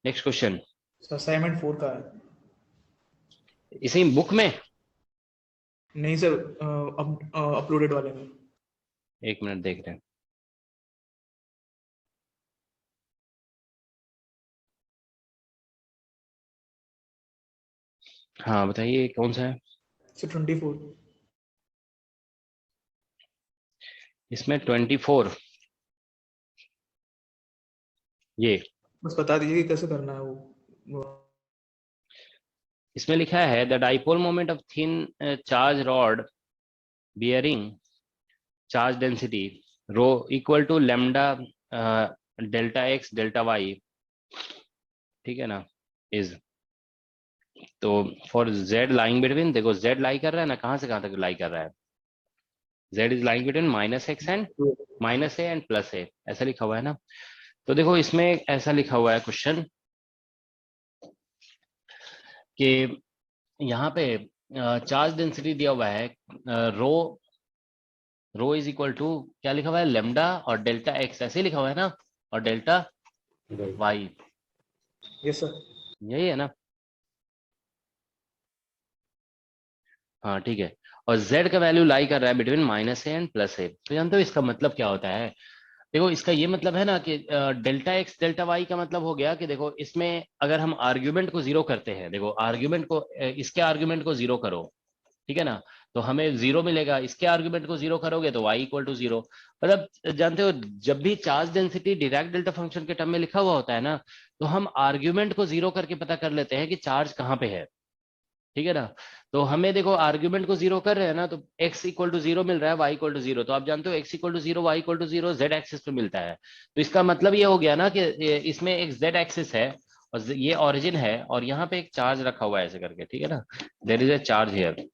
नेक्स्ट क्वेश्चन असाइनमेंट 4 का है। इसी बुक में? नहीं सर, अपलोडेड वाले में। एक मिनट देख रहे हैं। हाँ बताइए कौन सा है? सर 24। इसमें 24 ये बस बता दीजिए कि कैसे करना है वो। इसमें लिखा है the dipole moment of thin charge rod bearing charge density rho equal to lambda delta x delta y, ठीक है ना, इज, तो फॉर z लाइंग बिटवीन, देखो z लाई कर रहा है ना, कहां से कहां तक लाई कर रहा है, z is lying between -x and -a and +a, ऐसा लिखा हुआ है ना। तो देखो इसमें ऐसा लिखा हुआ है क्वेश्चन कि यहाँ पे चार्ज डेंसिटी दिया हुआ है रो इज इक्वल टू क्या लिखा हुआ है, लेमडा और डेल्टा एक्स, ऐसे ही लिखा हुआ है ना, और डेल्टा वाई, यस सर। यही है ना। हाँ ठीक है, और z का वैल्यू लाई कर रहा है बिटवीन -a एंड +a। तो जानते हो इसका मतलब क्या होता है? देखो इसका ये मतलब है ना कि डेल्टा एक्स डेल्टा वाई का मतलब हो गया कि देखो इसमें अगर हम आर्ग्यूमेंट को 0 करते हैं, देखो आर्ग्यूमेंट को इसके आर्ग्यूमेंट को 0 करो, ठीक है ना, तो हमें 0 मिलेगा, इसके आर्ग्यूमेंट को 0 करोगे तो y इक्वल टू 0। मतलब जानते हो जब भी charge density Dirac delta function के टर्म में लिखा हुआ होता है ना, तो हम आर्ग्यूमेंट को 0 करके पता कर लेते हैं कि चार्ज कहाँ पे है, ठीक है ना। तो हमें देखो आर्ग्यूमेंट को 0 कर रहे हैं ना, तो x इक्वल टू 0 मिल रहा है, y इक्वल टू 0, तो आप जानते हो x equal to 0 y equal to 0 z axis पे मिलता है। तो इसका मतलब ये हो गया ना कि इसमें एक z एक्सिस है और ये ऑरिजिन है और यहाँ पे एक चार्ज रखा हुआ है ऐसे करके, ठीक है ना, there is a charge here,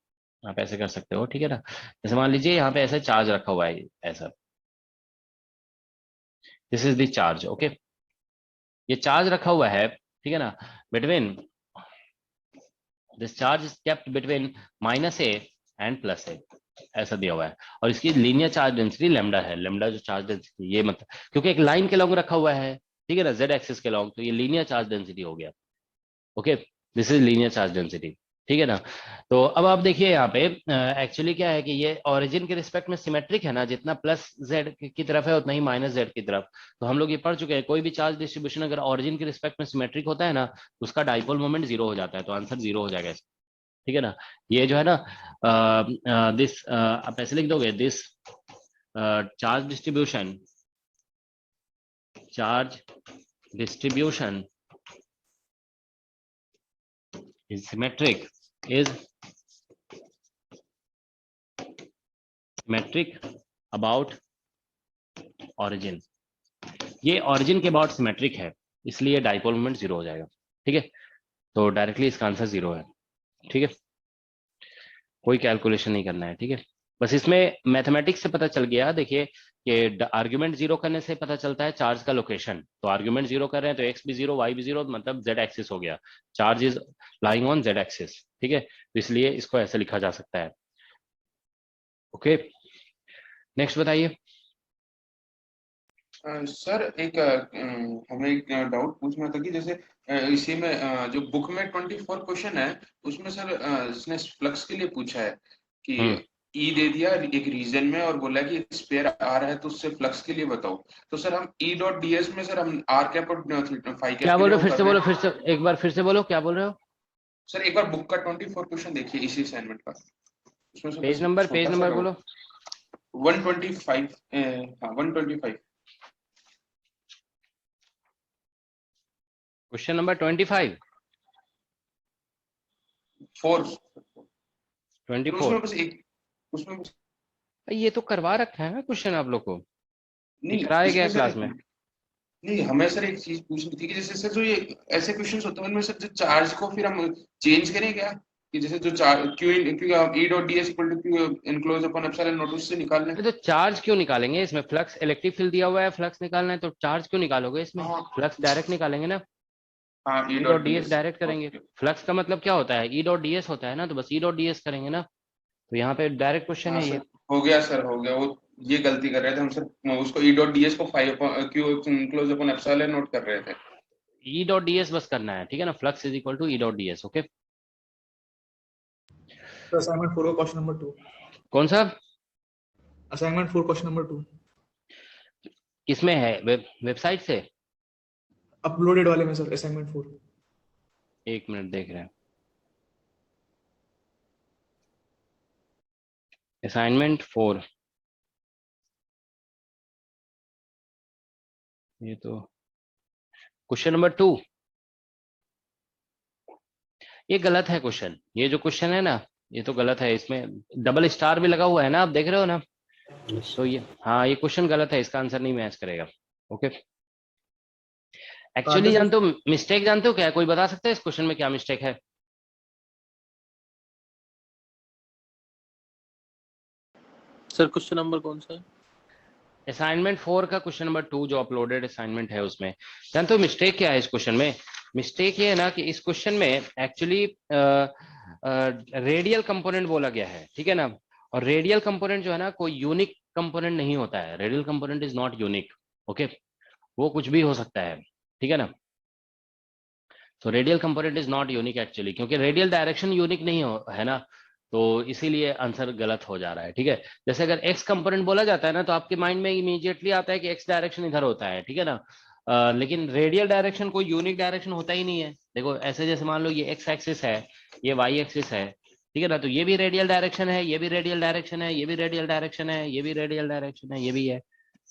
आप ऐसे कर सकते हो, ठीक है ना। जैसे मान लीजिए यहाँ पे ऐसे चार्ज रखा हुआ है ऐसा, this is the charge, okay, ये चार्ज रखा हुआ है, ठीक है ना, between this charge is kept between -a and +a, ऐसा दिया हुआ है, और इसकी लीनियर चार्ज डेंसिटी लैम्डा है, लैम्डा जो चार्ज डेंसिटी, ये मतलब क्योंकि एक लाइन के लॉन्ग रखा हुआ है, ठीक है ना, z एक्सिस के लॉन्ग, तो ये लीनियर चार्ज डेंसिटी हो गया, okay, this is linear charge density, ठीक है ना। तो अब आप देखिए यहाँ पे एक्चुअली क्या है कि ये ऑरिजिन के रिस्पेक्ट में सिमेट्रिक है ना, जितना +z की तरफ है उतना ही -z की तरफ। तो हम लोग ये पढ़ चुके हैं, कोई भी चार्ज डिस्ट्रीब्यूशन अगर ऑरिजिन के रिस्पेक्ट में सिमेट्रिक होता है ना, तो उसका डाइपोल मोमेंट 0 हो जाता है, तो आंसर 0 हो जाएगा। ठीक है ना। ये जो है ना दिस आप ऐसे लिख दोगे, this charge distribution is symmetric about origin। ये origin के about सिमेट्रिक है, इसलिए डाइपोल मोमेंट 0 हो जाएगा। ठीक है, तो डायरेक्टली इसका आंसर 0 है। ठीक है, कोई कैलकुलेशन नहीं करना है। ठीक है, बस इसमें मैथमेटिक्स से पता चल गया। देखिए कि आर्ग्यूमेंट 0 करने से पता चलता है चार्ज का लोकेशन। तो आर्ग्यूमेंट 0 कर रहे हैं तो एक्स भी 0, वाई भी 0, मतलब जेड एक्सिस हो गया, charge is lying on Z axis. ठीक है, तो इसलिए इसको ऐसे लिखा जा सकता है। ओके, नेक्स्ट बताइए। सर एक हमें एक डाउट पूछना था कि जैसे इसी में जो बुक में 24 क्वेश्चन है उसमें सर इसने फ्लक्स के लिए पूछा है कि ई दे दिया एक रीजन में और बोला कि स्पेयर आ रहा है तो उससे फ्लक्स के लिए बताओ। तो सर हम ई डॉट डी एस में सर हम आर कैप और फाई कैप क्या बोल रहे हो, फिर से बोलो, फिर से एक बार फिर से बोलो, क्या बोल रहे हो सर? एक बार बुक का 24 क्वेश्चन देखिए इसी असाइनमेंट का, उसमें से पेज नंबर बोलो। 125 हाँ 125 क्वेश्चन नंबर 25 उसमें ये तो करवा रखा है ना क्वेश्चन आप लोग को, नहीं कराया गया क्लास में। नहीं, हमें सर एक चीज पूछनी थी कि जैसे सर जो ये ऐसे क्वेश्चंस होते हैं उनमें सर जो चार्ज को फिर हम चेंज करें क्या, कि जैसे जो charge q E dot d s equal to q enclose upon epsilon nought उससे निकालने। तो चार्ज क्यों निकालेंगे इसमें? फ्लक्स इलेक्ट्रिक फील्ड दिया हुआ है, फ्लक्स निकालना है तो चार्ज क्यों निकालोगे इसमें? फ्लक्स डायरेक्ट निकालेंगे ना, हाँ ई डॉट डी एस डायरेक्ट करेंगे। फ्लक्स का मतलब क्या होता है? ई डॉट डी एस होता है ना, तो बस ई डॉट डी एस करेंगे ना। तो यहाँ पे डायरेक्ट क्वेश्चन है ये। हो गया सर, हो गया। वो ये गलती कर रहे थे हम सर, उसको ई डॉट डी एस को 5 Q enclose upon epsilon note कर रहे थे। ई डॉट डी एस बस करना है, ठीक है ना। Flux is equal to E dot d s. Okay, assignment 4 question number 2। कौन सा असाइनमेंट 4 क्वेश्चन नंबर 2 किसमें है? वेबसाइट से अपलोडेड वाले में सर, असाइनमेंट 4। एक मिनट देख रहे हैं। असाइनमेंट 4, ये तो क्वेश्चन नंबर 2, ये गलत है क्वेश्चन। ये जो क्वेश्चन है ना ये तो गलत है, इसमें डबल स्टार भी लगा हुआ है ना, आप देख रहे हो ना। तो ये हाँ, ये क्वेश्चन गलत है, इसका आंसर नहीं मैच करेगा। ओके, एक्चुअली जानते हो मिस्टेक, जानते हो क्या है? कोई बता सकता है इस क्वेश्चन में क्या मिस्टेक है? सर क्वेश्चन नंबर कौन सा है? असाइनमेंट 4 का क्वेश्चन नंबर 2 जो अपलोडेड असाइनमेंट है उसमें जानते हो मिस्टेक क्या है इस क्वेश्चन में? मिस्टेक ये है ना कि इस क्वेश्चन में एक्चुअली रेडियल कंपोनेंट बोला गया है, ठीक है ना। और रेडियल कंपोनेंट जो है ना कोई यूनिक कंपोनेंट नहीं होता है। Radial component is not unique. Okay, वो कुछ भी हो सकता है, ठीक है ना। तो radial component is not unique actually, क्योंकि रेडियल डायरेक्शन यूनिक नहीं है ना, तो इसीलिए आंसर गलत हो जा रहा है। ठीक है, जैसे अगर एक्स कंपोनेंट बोला जाता है ना तो आपके माइंड में इमीडिएटली आता है कि एक्स डायरेक्शन इधर होता है, ठीक है ना। लेकिन रेडियल डायरेक्शन कोई यूनिक डायरेक्शन होता ही नहीं है। देखो ऐसे, जैसे मान लो ये एक्स एक्सिस है, ये वाई एक्सिस है, ठीक है ना, तो ये भी रेडियल डायरेक्शन है, ये भी रेडियल डायरेक्शन है, ये भी रेडियल डायरेक्शन है, ये भी रेडियल डायरेक्शन है, ये भी है,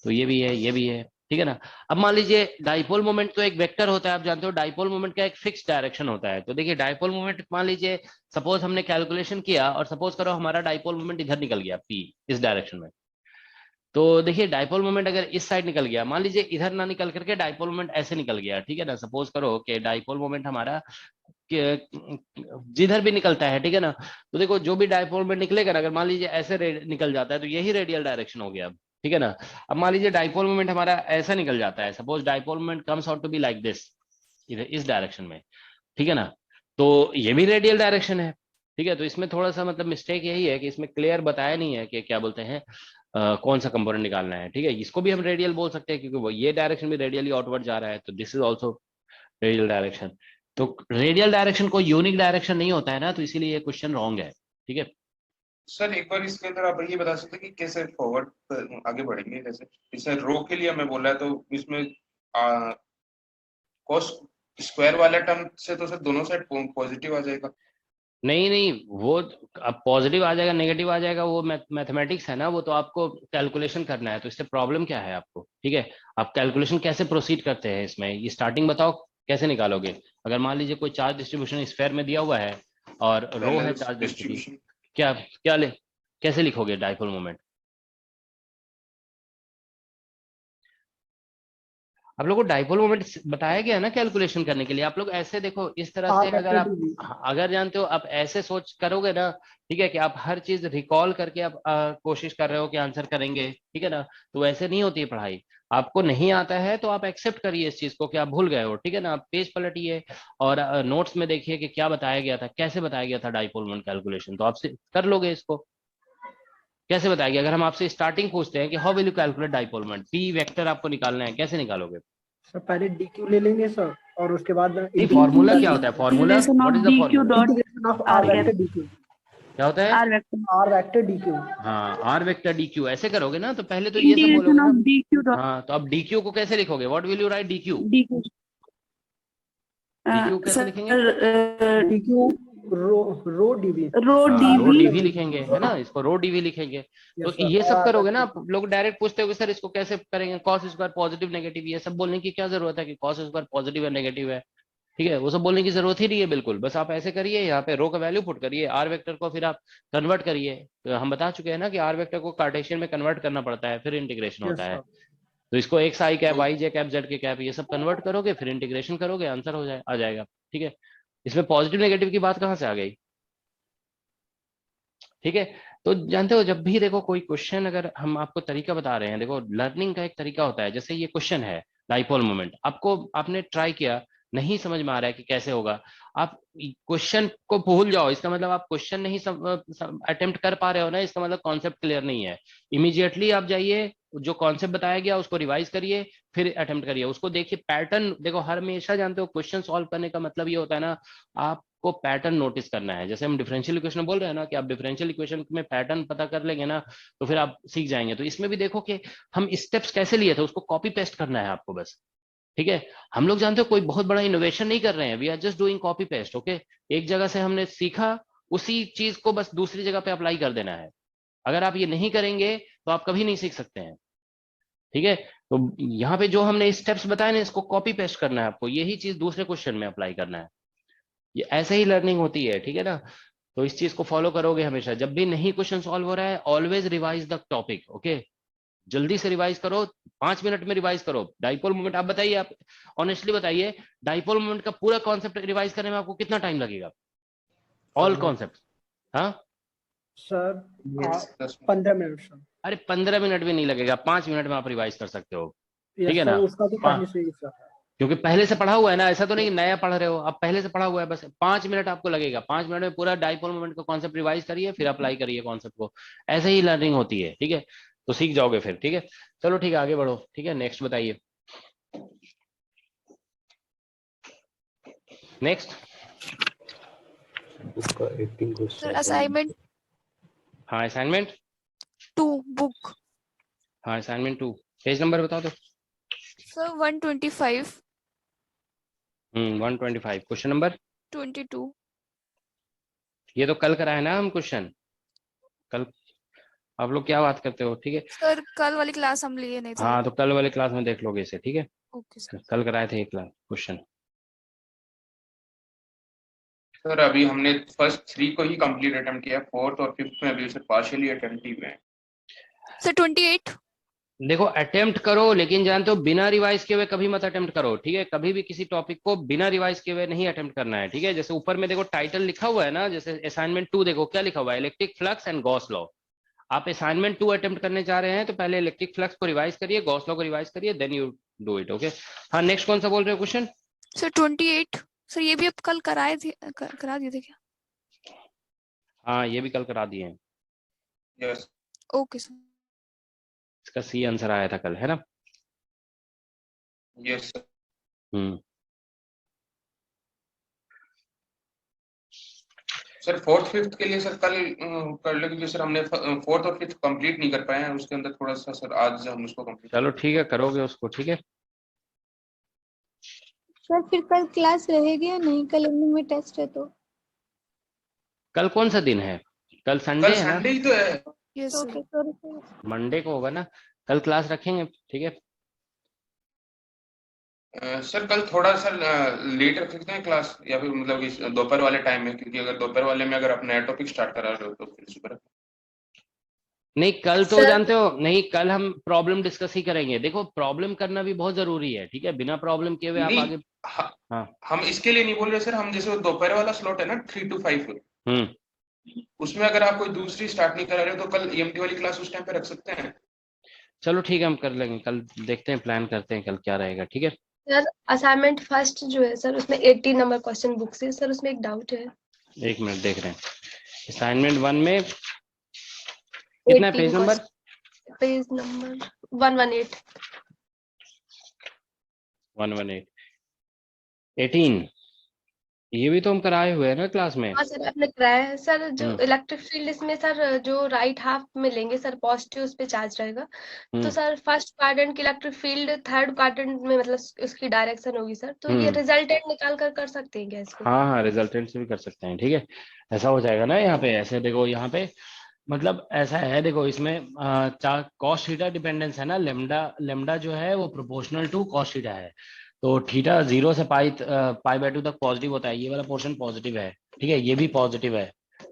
तो ये भी है, ये भी है, ठीक है ना। अब मान लीजिए डाइपोल मोमेंट तो एक वेक्टर होता है, आप जानते हो डाइपोल मोमेंट का एक फिक्स डायरेक्शन होता है। तो देखिए डाइपोल मोमेंट, मान लीजिए सपोज हमने कैलकुलेशन किया और सपोज करो हमारा डाइपोल मोमेंट इधर निकल गया पी, इस डायरेक्शन में। तो देखिए डाइपोल मोमेंट अगर इस साइड निकल गया, मान लीजिए इधर ना निकल करके डाइपोल मोमेंट ऐसे निकल गया, ठीक है ना। सपोज करो कि डाइपोल मोमेंट हमारा जिधर भी निकलता है, ठीक है ना, तो देखो जो भी डाइपोल मोमेंट निकलेगा ना, अगर मान लीजिए ऐसे निकल जाता है तो यही रेडियल डायरेक्शन हो गया, ठीक है ना। अब मान लीजिए डाइपोल मोमेंट हमारा ऐसा निकल जाता है, suppose dipole moment comes out to be like this, इधर इस डायरेक्शन में, ठीक है ना, तो ये भी रेडियल डायरेक्शन है, ठीक है। तो इसमें थोड़ा सा मतलब मिस्टेक यही है कि इसमें क्लियर बताया नहीं है कि क्या बोलते हैं कौन सा कंपोनेंट निकालना है, ठीक है। इसको भी हम रेडियल बोल सकते हैं क्योंकि वो ये डायरेक्शन भी रेडियली आउटवर्ड जा रहा है, तो this is also radial direction. तो रेडियल डायरेक्शन कोई यूनिक डायरेक्शन नहीं होता है ना, तो इसीलिए ये क्वेश्चन रॉन्ग है, ठीक है। सर एक बार इसके अंदर आप ये बता सकते हैं कि कैसे फॉरवर्ड आगे बढ़ेंगे, कैसे इसे रो के लिए हमें बोला है, तो इसमें कॉस स्क्वायर वाला टर्म से तो सर दोनों साइड पॉजिटिव आ जाएगा। नहीं नहीं, वो अब पॉजिटिव आ जाएगा नेगेटिव आ जाएगा, वो मैथमेटिक्स है ना, वो तो आपको कैलकुलेशन करना है, तो इससे प्रॉब्लम क्या है आपको? ठीक है, आप कैलकुलेशन कैसे प्रोसीड करते हैं इसमें, ये स्टार्टिंग बताओ कैसे निकालोगे? अगर मान लीजिए कोई चार्ज डिस्ट्रीब्यूशन स्फेयर में दिया हुआ है और रो है चार्ज डेंसिटी, डिस्ट्रीब्यूशन क्या क्या ले कैसे लिखोगे डाइपोल मोमेंट? आप लोगों को डाइपोल मोमेंट बताया गया है ना कैलकुलेशन करने के लिए, आप लोग ऐसे देखो इस तरह आर से, अगर वेक्टर आप डीवी। अगर जानते हो आप ऐसे सोच करोगे ना, ठीक है, कि आप हर चीज रिकॉल करके आप कोशिश कर रहे हो कि आंसर करेंगे, ठीक है ना, तो वैसे नहीं होती है पढ़ाई। आपको नहीं आता है तो आप एक्सेप्ट करिए इस चीज को कि आप भूल गए हो, ठीक है ना, आप पेज पलटिए और नोट्स में देखिए कि क्या बताया गया था, कैसे बताया गया था डाइपोल मोमेंट कैलकुलेशन, तो आपसे कर लोगे इसको। कैसे बताया गया? अगर हम आपसे स्टार्टिंग पूछते हैं कि how will you calculate dipole moment, P vector आपको निकालना है, कैसे निकालोगे? सर पहले DQ ले लेंगे सर, और उसके बाद नहीं, फॉर्मूला क्या होता है? Formula integration what of is the DQ formula? Dot integration of r R vector DQ। क्या होता है? R vector R vector DQ। हाँ, आर वेक्टर डी क्यू, ऐसे करोगे ना, तो पहले तो ये सब इंटीग्रेशन बोलोगे ऑफ ना। DQ डॉट हाँ, तो अब डी क्यू को कैसे लिखोगे? What will you right D Q? DQ। D Q कैसे लिखेंगे? सर DQ रो DV। रो हाँ, रो डीवी डीवी लिखेंगे, है ना, इसको रो डीवी लिखेंगे। तो यस सर। ये सब और करोगे ना, आप लोग डायरेक्ट पूछते हो सर इसको कैसे करेंगे, कॉस स्क्वायर पॉजिटिव नेगेटिव, ये सब बोलने की क्या जरूरत है कि कॉस स्क्वायर पॉजिटिव है नेगेटिव है? ठीक है, वो सब बोलने की जरूरत ही नहीं है बिल्कुल, बस आप ऐसे करिए, यहाँ पे रो का वैल्यू पुट करिए, आर वेक्टर को फिर आप कन्वर्ट करिए। तो हम बता चुके हैं ना कि आर वेक्टर को कार्टेशियन में कन्वर्ट करना पड़ता है, फिर इंटीग्रेशन यस होता है। सर। तो इसको एक्स आई कैप, वाई जे कैप, जेड के कैप, ये सब कन्वर्ट करोगे, फिर इंटीग्रेशन करोगे, आंसर हो जाए आ जाएगा। ठीक है, इसमें पॉजिटिव नेगेटिव की बात कहाँ से आ गई? ठीक है, तो जानते हो जब भी देखो कोई क्वेश्चन, अगर हम आपको तरीका बता रहे हैं, देखो लर्निंग का एक तरीका होता है, जैसे ये क्वेश्चन है डाइपोल मोमेंट, आपको आपने ट्राई किया, नहीं समझ में आ रहा है कि कैसे होगा, आप क्वेश्चन को भूल जाओ, इसका मतलब आप क्वेश्चन नहीं अटेम्प्ट कर पा रहे हो ना, इसका मतलब कॉन्सेप्ट क्लियर नहीं है। इमीडिएटली आप जाइए, जो कॉन्सेप्ट बताया गया उसको रिवाइज करिए, फिर अटेम्प्ट करिए, उसको देखिए, पैटर्न देखो, हर हमेशा जानते हो क्वेश्चन सॉल्व करने का मतलब ये होता है ना, आपको पैटर्न नोटिस करना है। जैसे हम डिफरेंशियल इक्वेशन बोल रहे हैं ना, कि आप डिफरेंशियल इक्वेशन में पैटर्न पता कर लेंगे ना, तो फिर आप सीख जाएंगे। तो इसमें भी देखो कि हम स्टेप्स कैसे लिए थे, उसको कॉपी पेस्ट करना है आपको बस। ठीक है, हम लोग जानते हो कोई बहुत बड़ा इनोवेशन नहीं कर रहे हैं, we are just doing copy paste. Okay, एक जगह से हमने सीखा, उसी चीज को बस दूसरी जगह पे अप्लाई कर देना है। अगर आप ये नहीं करेंगे तो आप कभी नहीं सीख सकते हैं। ठीक है, तो यहाँ पे जो हमने स्टेप्स बताए ना, इसको कॉपी पेस्ट करना है आपको, यही चीज दूसरे क्वेश्चन में अप्लाई करना है। ये ऐसे ही लर्निंग होती है, ठीक है ना। तो इस चीज को फॉलो करोगे हमेशा, जब भी नहीं क्वेश्चन सॉल्व हो रहा है, always revise the topic. Okay, जल्दी से रिवाइज करो, 5 मिनट में रिवाइज करो। डाइपोल मोमेंट आप बताइए, आप ऑनेस्टली बताइए, डाइपोल मोमेंट का पूरा कॉन्सेप्ट रिवाइज करने में आपको कितना टाइम लगेगा? All concept? हाँ सर 10 15 मिनट सर। अरे 15 मिनट भी नहीं लगेगा, 5 मिनट में आप रिवाइज कर सकते हो। यस ठीक है सर, ना, उसका तो पहले से ही सर। क्योंकि पहले से पढ़ा हुआ है ना, ऐसा तो नहीं कि नया पढ़ रहे हो, आप पहले से पढ़ा हुआ है, बस 5 मिनट आपको लगेगा, 5 मिनट में पूरा डाइपोल मोमेंट का कॉन्सेप्ट रिवाइज करिए, फिर अप्लाई करिए कॉन्सेप्ट को। ऐसे ही लर्निंग होती है, ठीक है, तो सीख जाओगे फिर। ठीक है, चलो ठीक है, आगे बढ़ो। ठीक है, नेक्स्ट बताइए, नेक्स्ट। सर असाइनमेंट हाँ, असाइनमेंट 2 बुक हाँ, असाइनमेंट 2 पेज नंबर बता दो। Sir 125 125 question number 22। ये तो कल करा है ना हम क्वेश्चन, कल। आप लोग क्या बात करते हो? ठीक है, सर कल वाली क्लास हम लिए नहीं थे। हाँ, तो कल वाले क्लास में देख लोगे इसे। ठीक है, ओके सर। कल कराए थे एक क्वेश्चन। सर अभी हमने फर्स्ट 3 को ही कंप्लीट अटेम्प्ट किया, 4th और 5th में अभी सर पार्शियली अटेम्प्ट ही हुए हैं। सर 28। देखो अटेम्प्ट करो, लेकिन जानते हो बिना रिवाइज किए हुए कभी मत अटेम्प्ट करो। ठीक है, कभी भी किसी टॉपिक को बिना रिवाइज किए हुए नहीं अटेम्प्ट करना है। ठीक है, जैसे ऊपर में देखो टाइटल लिखा हुआ है ना, जैसे असाइनमेंट 2 देखो क्या लिखा हुआ है, electric flux and Gauss law. आप असाइनमेंट 2 अटेम्प्ट करने जा रहे हैं तो पहले इलेक्ट्रिक फ्लक्स को रिवाइज करिए, गॉस लॉ को रिवाइज करिए, then you do it. Okay, हाँ, नेक्स्ट कौन सा बोल रहे हो क्वेश्चन? सर 28। सर ये भी अब कल कराए थे, करा दिए थे क्या? हाँ, ये भी कल करा दिए हैं। Yes okay sir. इसका सी आंसर आया था कल, है ना। Yes sir. Sir 4th 5th के लिए सर कल कर ले, क्योंकि सर हमने 4th और 5th कंप्लीट नहीं कर पाए हैं, उसके अंदर थोड़ा सा सर आज हम उसको कंप्लीट। चलो ठीक है, करोगे उसको। ठीक है, सर फिर कल क्लास रहेगी या नहीं? कल इवनिंग में टेस्ट है तो। कल कौन सा दिन है? कल संडे कल है ना? संडे ही तो है। Yes sir. मंडे को होगा ना? कल क्लास रखेंगे, ठीक है? सर कल थोड़ा सा लेट रख सकते हैं क्लास, या फिर मतलब इस दोपहर वाले टाइम में, क्योंकि अगर दोपहर वाले में अगर आप नया टॉपिक स्टार्ट करा रहे हो तो फिर सुबह नहीं, कल तो सर जानते हो, नहीं कल हम प्रॉब्लम डिस्कस ही करेंगे। देखो प्रॉब्लम करना भी बहुत जरूरी है, ठीक है? बिना प्रॉब्लम किए हुए आप नहीं। आगे। हाँ। हम इसके लिए नहीं बोल रहे सर, हम जैसे दोपहर वाला स्लॉट है ना 3 to 5, उसमें अगर आप कोई दूसरी स्टार्ट नहीं करा रहे हो तो कल ईएमटी वाली क्लास उस टाइम पे रख सकते हैं। चलो ठीक है, हम कर लेंगे कल। देखते हैं, प्लान करते हैं कल क्या रहेगा, ठीक है? सर असाइनमेंट फर्स्ट जो है सर उसमें 80 नंबर क्वेश्चन बुक से सर उसमें एक डाउट है। 1 मिनट देख रहे हैं। असाइनमेंट 1 में कितना है पेज नंबर? Page number 118। 118 18। ये भी तो हम कराए हुए हैं ना क्लास में। हाँ सर आपने कराया है सर। जो इलेक्ट्रिक फील्ड इसमें सर जो राइट हाफ में लेंगे सर पॉजिटिव उस पे चार्ज रहेगा, तो सर फर्स्ट क्वाड्रेंट की इलेक्ट्रिक फील्ड थर्ड क्वाड्रेंट में मतलब उसकी डायरेक्शन होगी सर, तो ये रिजल्टेंट निकाल कर सकते हैं क्या इसको? हाँ हाँ, रिजल्टेंट से भी कर सकते हैं, ठीक है? ऐसा हो जाएगा ना यहाँ पे। ऐसे देखो यहाँ पे मतलब ऐसा है, देखो इसमें कॉस थीटा डिपेंडेंस है ना। लेमडा लेमडा जो है वो प्रोपोर्शनल टू कॉस थीटा है। तो थीटा 0 से पाई/2 तक पॉजिटिव होता है। ये वाला पोर्शन पॉजिटिव है, ठीक है? ये भी पॉजिटिव है,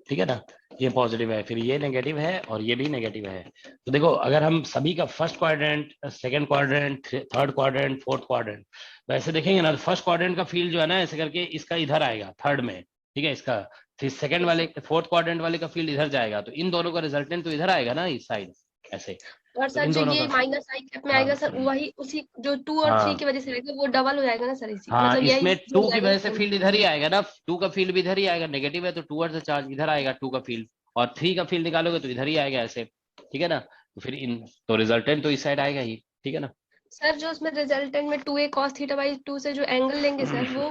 ठीक है ना? ये पॉजिटिव है, फिर ये नेगेटिव है और ये भी नेगेटिव है। तो देखो अगर हम सभी का first quadrant, second quadrant, third quadrant, fourth quadrant, तो ऐसे देखेंगे ना, फर्स्ट क्वाड्रेंट का फील्ड जो है ना ऐसे करके इसका इधर आएगा थर्ड में, ठीक है? इसका फिर सेकंड वाले फोर्थ क्वाड्रेंट वाले का फील्ड इधर जाएगा, तो इन दोनों का रिजल्टेंट तो इधर आएगा ना, इस साइड ऐसे। और तो सर इन जो दोनों ये का माइनस आई कैप में आएगा सर वही उसी जो 2 और 3 की वजह से आएगा वो डबल हो जाएगा ना सर, इसी हाँ, मतलब यही इसमें हो 2 की जाएगा वजह से ना। फील्ड इधर ही आएगा ना। 2 का फील्ड भी इधर ही आएगा, नेगेटिव है तो टूवर्ड्स द चार्ज इधर आएगा 2 का फील्ड, और 3 का फील्ड निकालोगे तो इधर ही आएगा ऐसे, ठीक है ना? तो फिर इन तो रिजल्टेंट तो इस साइड आएगा ही, ठीक है ना? सर जो उसमें रिजल्टेंट में 2a cos थीटा बाई 2 से जो एंगल लेंगे सर वो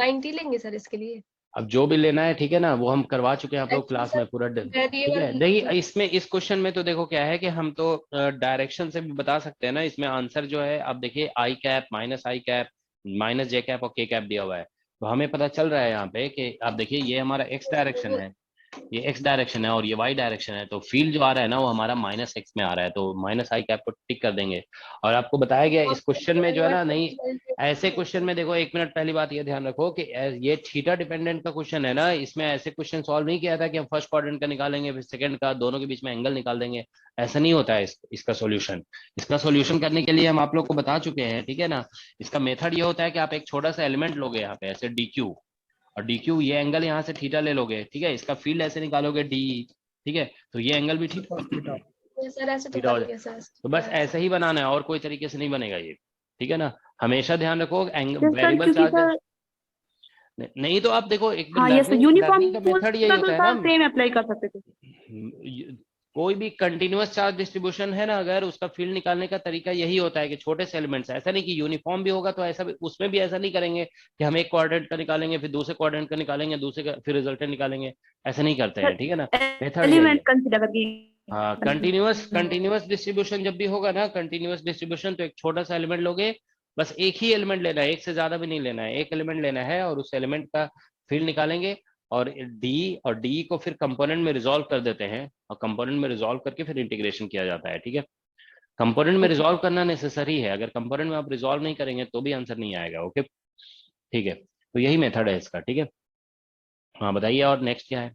90 लेंगे सर इसके लिए। अब जो भी लेना है, ठीक है ना, वो हम करवा चुके हैं आप लोग एक्चुअली क्लास सर में पूरा ठीक है? वेरिएबल देखिए इसमें इस क्वेश्चन में तो देखो क्या है कि हम तो डायरेक्शन से भी बता सकते हैं ना। इसमें आंसर जो है आप देखिए आई कैप माइनस आई कैप माइनस जे कैप और के कैप दिया हुआ है। तो हमें पता चल रहा है यहाँ पे कि आप देखिए ये हमारा एक्स डायरेक्शन है, ये एक्स डायरेक्शन है और ये वाई डायरेक्शन है। तो फील्ड जो आ रहा है ना वो हमारा माइनस एक्स में आ रहा है, तो माइनस आई कैप को टिक कर देंगे। और आपको बताया गया इस क्वेश्चन में जो है ना, नहीं ऐसे क्वेश्चन में देखो 1 मिनट पहली बात ये ध्यान रखो कि ये थीटा डिपेंडेंट का क्वेश्चन है ना, इसमें ऐसे क्वेश्चन सॉल्व नहीं किया था कि हम फर्स्ट क्वाड्रेंट का निकालेंगे फिर सेकंड का, दोनों के बीच में एंगल निकाल देंगे। ऐसा नहीं होता है इसका सॉल्यूशन। इसका सॉल्यूशन करने के लिए हम आप लोग को बता चुके हैं, ठीक है ना? इसका मेथड ये होता है कि आप एक छोटा सा एलिमेंट लोगे यहाँ पे ऐसे डी क्यू, और डी क्यू ये एंगल यहाँ से थीटा ले लोगे, ठीक है? इसका फील्ड ऐसे निकालोगे डी, ठीक है? तो ये एंगल भी थीटा सर ऐसे तो थीटा हो कर जाए। लिया सर। तो बस ऐसे ही बनाना है और कोई तरीके से नहीं बनेगा ये, ठीक है ना? हमेशा ध्यान रखो सर वेरिएबल क्योंकि चार्ज सर नहीं तो आप देखो एक हाँ ये सर लर्निंग यूनिफॉर्म का मेथड यही होता है ना। सेम अप्लाई कर सकते थे। कोई भी कंटिन्यूअस चार्ज डिस्ट्रीब्यूशन है ना, अगर उसका फील्ड निकालने का तरीका यही होता है कि छोटे से एलिमेंट्स, ऐसा नहीं कि यूनिफॉर्म भी होगा तो ऐसा भी उसमें भी ऐसा नहीं करेंगे कि हम एक क्वाड्रेंट का निकालेंगे फिर दूसरे क्वाड्रेंट का निकालेंगे दूसरे का फिर रिजल्टेंट निकालेंगे, ऐसा नहीं करते हैं, ठीक है ना? मेथड यही है। एलिमेंट कंसीडर करके हाँ, कंटिन्यूअस डिस्ट्रीब्यूशन जब भी होगा ना, कंटिन्यूअस डिस्ट्रीब्यूशन, तो एक छोटा सा एलिमेंट लोगे, बस एक ही एलिमेंट लेना है, एक से ज्यादा भी नहीं लेना है, एक एलिमेंट लेना है और उस एलिमेंट का फील्ड निकालेंगे और डी को फिर कंपोनेंट में रिजॉल्व कर देते हैं और कंपोनेंट में रिजॉल्व करके फिर इंटीग्रेशन किया जाता है, ठीक है? कंपोनेंट में रिजॉल्व करना नेसेसरी है, अगर कंपोनेंट में आप रिजॉल्व नहीं करेंगे तो भी आंसर नहीं आएगा, ओके? ठीक है, तो यही मेथड है इसका, ठीक है? हाँ बताइए और नेक्स्ट क्या है?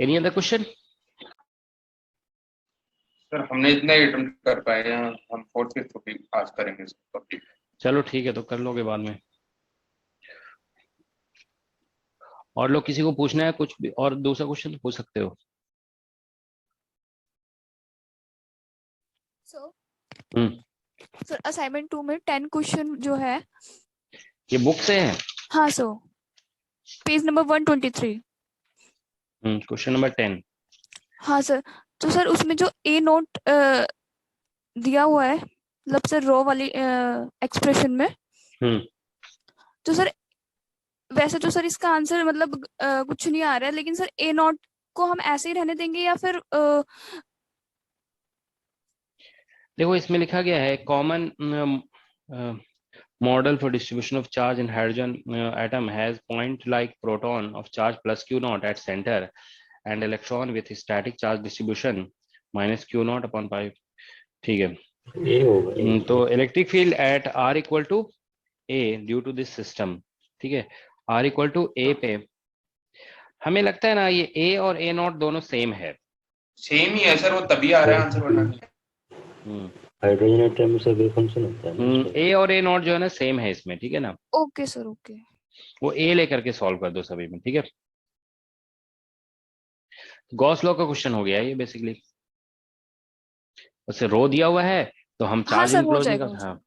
Any other question? सर हमने इतना ही अटेम्प्ट कर पाए हैं, हम 4th 5th को भी आज करेंगे टॉपिक। चलो ठीक है, तो कर लोगे बाद में। और लोग किसी को पूछना है कुछ भी और दूसरा क्वेश्चन पूछ सकते हो। सर असाइनमेंट 2 में 10 क्वेश्चन जो है ये बुक से है? हाँ sir page number 123। Question number 10। हाँ सर, तो सर उसमें जो ए नोट दिया हुआ है, मतलब सर रो वाली एक्सप्रेशन में, हम्म तो सर वैसे तो सर इसका आंसर मतलब कुछ नहीं आ रहा है, लेकिन सर ए नॉट को हम ऐसे ही रहने देंगे या फिर देखो इसमें लिखा गया है common model for distribution of charge in hydrogen atom has point like proton of charge plus q naught at center and electron with static charge distribution minus q naught upon pi। ठीक है, तो electric field at r equal to a due to this system. ठीक है, r equal to a पे हमें लगता है ना ये a और a नॉट दोनों सेम है। सेम ही है सर, वो तभी आ रहा है आंसर, वरना नहीं। हाइड्रोजन एटम से वेव फंक्शन होता है ना उसका। a और a नॉट जो है ना सेम है इसमें, ठीक है ना। Okay sir, okay. वो a लेकर के सॉल्व कर दो सभी में, ठीक है। गॉस लॉ का क्वेश्चन हो गया ये बेसिकली। उससे रो दिया हुआ है तो हम हाँ चार्ज सर, हो इनक्लोज जाएगा निकाल, हाँ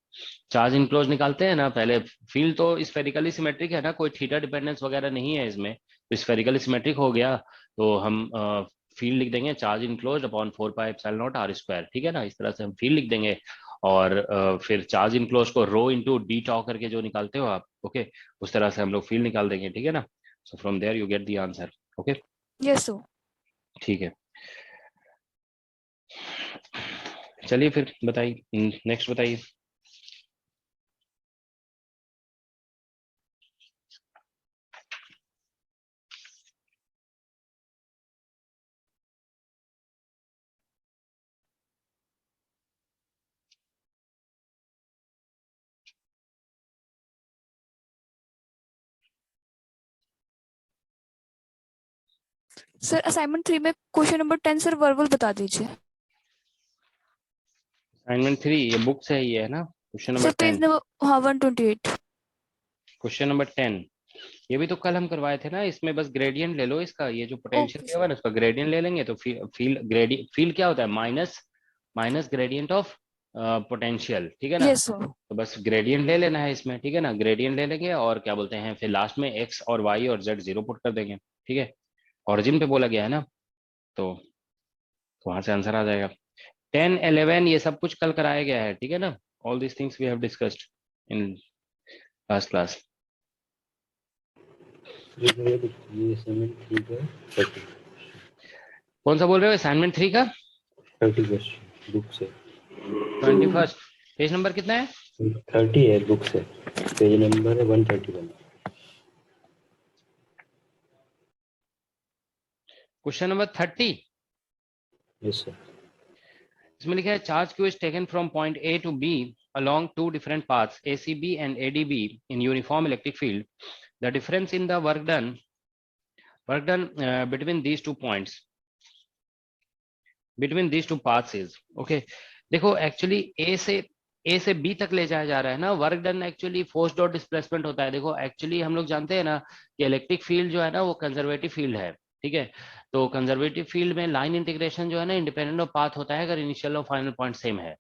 चार्ज इनक्लोज निकालते हैं ना पहले। फील्ड तो स्फेरिकली सिमेट्रिक है ना, कोई थीटा डिपेंडेंस वगैरह नहीं है इसमें, तो स्फेरिकली सिमेट्रिक हो गया तो हम फील्ड लिख देंगे चार्ज इनक्लोज अपॉन 4πε0r², ठीक है ना। इस तरह से हम फील्ड लिख देंगे और फिर चार्ज इनक्लोज को रो इंटू डी टॉ करके जो निकालते हो आप, ओके, उस तरह से हम लोग फील्ड निकाल देंगे, ठीक है ना। So from there you get the answer, okay. Yes sir. ठीक है, चलिए फिर बताइए, नेक्स्ट बताइए। सर असाइनमेंट 3 में क्वेश्चन नंबर 10 सर वर्बल बता दीजिए। असाइनमेंट 3 ये बुक से ही है ना, question number sir page 10। Number, हाँ, 128। क्वेश्चन नंबर 10 ये भी तो कल हम करवाए थे ना, इसमें बस ग्रेडियंट ले लो इसका, ये जो पोटेंशियल ओके दिया हुआ है ना उसका ग्रेडियंट ले लेंगे तो फील्ड क्या होता है, minus minus gradient of potential, ठीक है ना। Yes sir. तो बस ग्रेडियंट ले लेना है इसमें, ठीक है ना। ग्रेडियंट ले लेंगे और क्या बोलते हैं फिर लास्ट में एक्स और वाई और जेड जीरो पुट कर देंगे, ठीक है। ऑरिजिन पे बोला गया है ना, तो वहां से आंसर आ जाएगा। 10 11 ये सब कुछ कल कराया गया है, ठीक है ना। All these things we have discussed in last class. ये असाइनमेंट 3 का 30 कौन सा बोल रहे हो, असाइनमेंट 3 का 30 क्वेश्चन बुक से। 21 पेज नंबर कितना है? 30 है बुक से, पेज नंबर है 131। Question number 30। Yes sir. इसमें लिखा है charge q is taken from point A to B along two different paths ACB and ADB in uniform electric field. The difference in the work done between these two points, between these two paths is okay। देखो actually ए से B तक ले जाया जा रहा है ना, work done actually force dot displacement होता है। देखो एक्चुअली हम लोग जानते हैं ना कि इलेक्ट्रिक फील्ड जो है ना वो कंजर्वेटिव फील्ड है, ठीक है। तो कंजर्वेटिव फील्ड में लाइन इंटीग्रेशन जो है ना इंडिपेंडेंट ऑफ पाथ होता है अगर इनिशियल और फाइनल पॉइंट सेम है।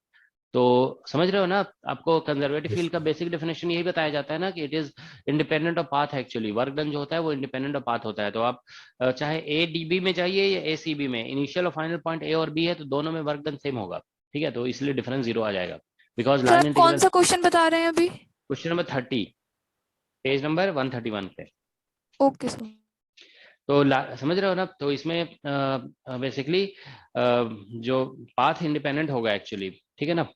तो समझ रहे हो ना, आपको कंजर्वेटिव फील्ड का बेसिक डेफिनेशन यही बताया जाता है ना कि it is independent of path. Actually work done जो होता है वो इंडिपेंडेंट ऑफ पाथ होता है। तो आप चाहे ए डीबी में जाइए या ए सी बी में, इनिशियल और फाइनल पॉइंट ए और बी है तो दोनों में वर्क डन सेम होगा, ठीक है। तो इसलिए डिफरेंस जीरो आ जाएगा बिकॉज सर लाइन आप कौन इंटीग्रल। सा क्वेश्चन बता रहे हैं अभी? क्वेश्चन नंबर 30 पेज नंबर 131 पे। Okay sir. तो समझ रहे हो ना, तो इसमें बेसिकली जो पाथ इंडिपेंडेंट होगा एक्चुअली, ठीक है ना,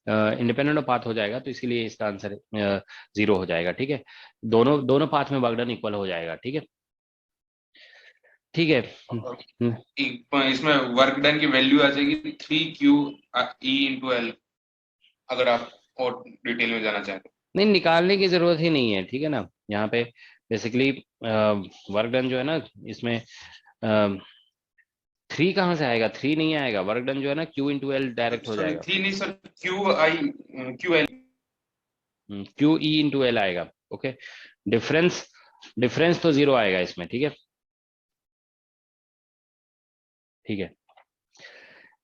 इंडिपेंडेंट ऑफ पाथ हो जाएगा तो इसीलिए इसका आंसर जीरो हो जाएगा, ठीक है। दोनों दोनों पाथ में वर्क डन इक्वल हो जाएगा, ठीक है, ठीक है। इसमें वर्क डन की वैल्यू आ जाएगी 3QE/L, अगर आप और डिटेल में जाना चाहें तो। नहीं, निकालने की जरूरत ही नहीं है, ठीक है ना। यहाँ पे बेसिकली वर्क डन जो है ना इसमें 3 कहाँ से आएगा, 3 नहीं आएगा। वर्क डन जो है ना Q/L डायरेक्ट हो जाएगा। 3 नहीं सर, QL QE/L आएगा, ओके। डिफरेंस तो जीरो आएगा इसमें, ठीक है, ठीक है।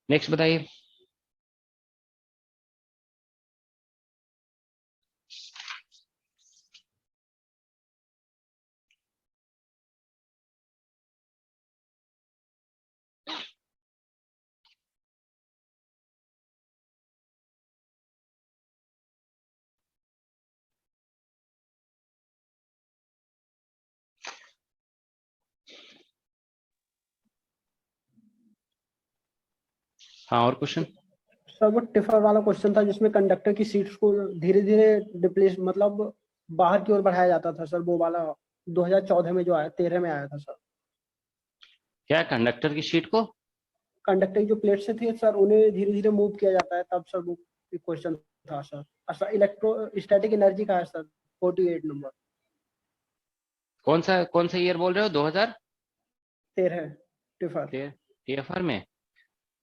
नेक्स्ट बताइए। हाँ और क्वेश्चन? सर वो टिफर वाला क्वेश्चन था जिसमें कंडक्टर की सीट्स को धीरे धीरे डिप्लेस मतलब बाहर की ओर बढ़ाया जाता था सर, वो वाला 2014 में जो आया, 13 में आया था सर। क्या कंडक्टर की शीट को? कंडक्टर की जो प्लेट से थे सर, उन्हें धीरे धीरे मूव किया जाता है, तब सर वो क्वेश्चन था सर। अच्छा, इलेक्ट्रोस्टैटिक एनर्जी का है सर, 48 नंबर। कौन सा ईयर बोल रहे हो? 13 टिफर। 2013 TFR में?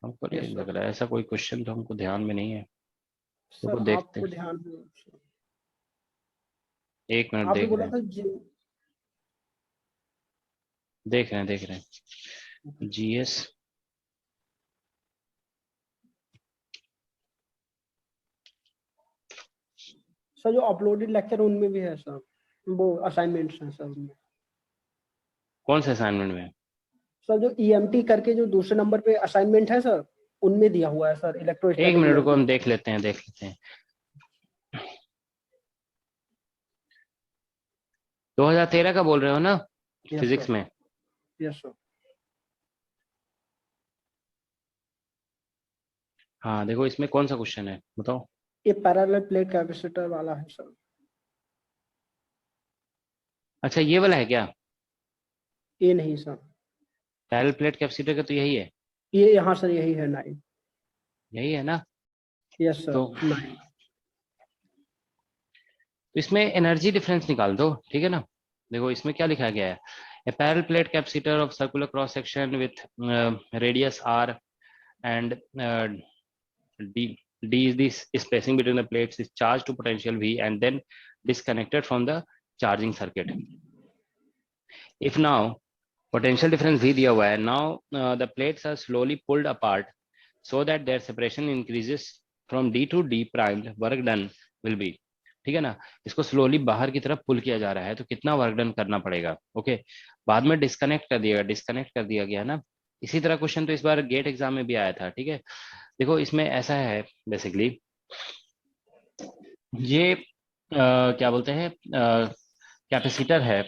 हमको यस नहीं सर। लग रहा है ऐसा कोई क्वेश्चन, तो हमको ध्यान में नहीं है। सर तो देखते आपको हैं, ध्यान, 1 मिनट आपने देख बोला रहे हैं, था देख रहे हैं। GS सर जो अपलोडेड लेक्चर उनमें भी है सर, वो असाइनमेंट्स हैं सर उनमें। कौन से असाइनमेंट में? सर जो EMT करके जो दूसरे नंबर पे असाइनमेंट है सर, उनमें दिया हुआ है सर, 1 इलेक्ट्रोस्टैटिक मिनट को एनर्जी। हम देख लेते हैं। 2013 का बोल रहे हो ना, यस फिजिक्स सर। में? Yes sir. हाँ देखो इसमें कौन सा क्वेश्चन है बताओ। ये पैरेलल प्लेट कैपेसिटर वाला है सर। अच्छा ये वाला है क्या? ये नहीं सर, पैरेलल प्लेट कैपेसिटर का तो यही है। ये यहाँ सर यही है 9। यही है ना? यस सर, तो 9। इसमें एनर्जी डिफरेंस निकाल दो, ठीक है ना। देखो इसमें क्या लिखा गया है, a parallel plate capacitor of circular cross section with radius r and d is this spacing between the plates is charged to potential V and then disconnected from the charging circuit. If now potential difference V दिया हुआ है, now the plates are slowly pulled apart so that their separation increases from D to D primed, work done will be, ठीक है ना। इसको slowly बाहर की तरफ पुल किया जा रहा है, तो कितना वर्क डन करना पड़ेगा। ओके, बाद में डिस्कनेक्ट कर दिया गया ना। इसी तरह क्वेश्चन तो इस बार गेट एग्जाम में भी आया था, ठीक है। देखो इसमें ऐसा है बेसिकली, ये क्या बोलते हैं, कैपेसिटर है,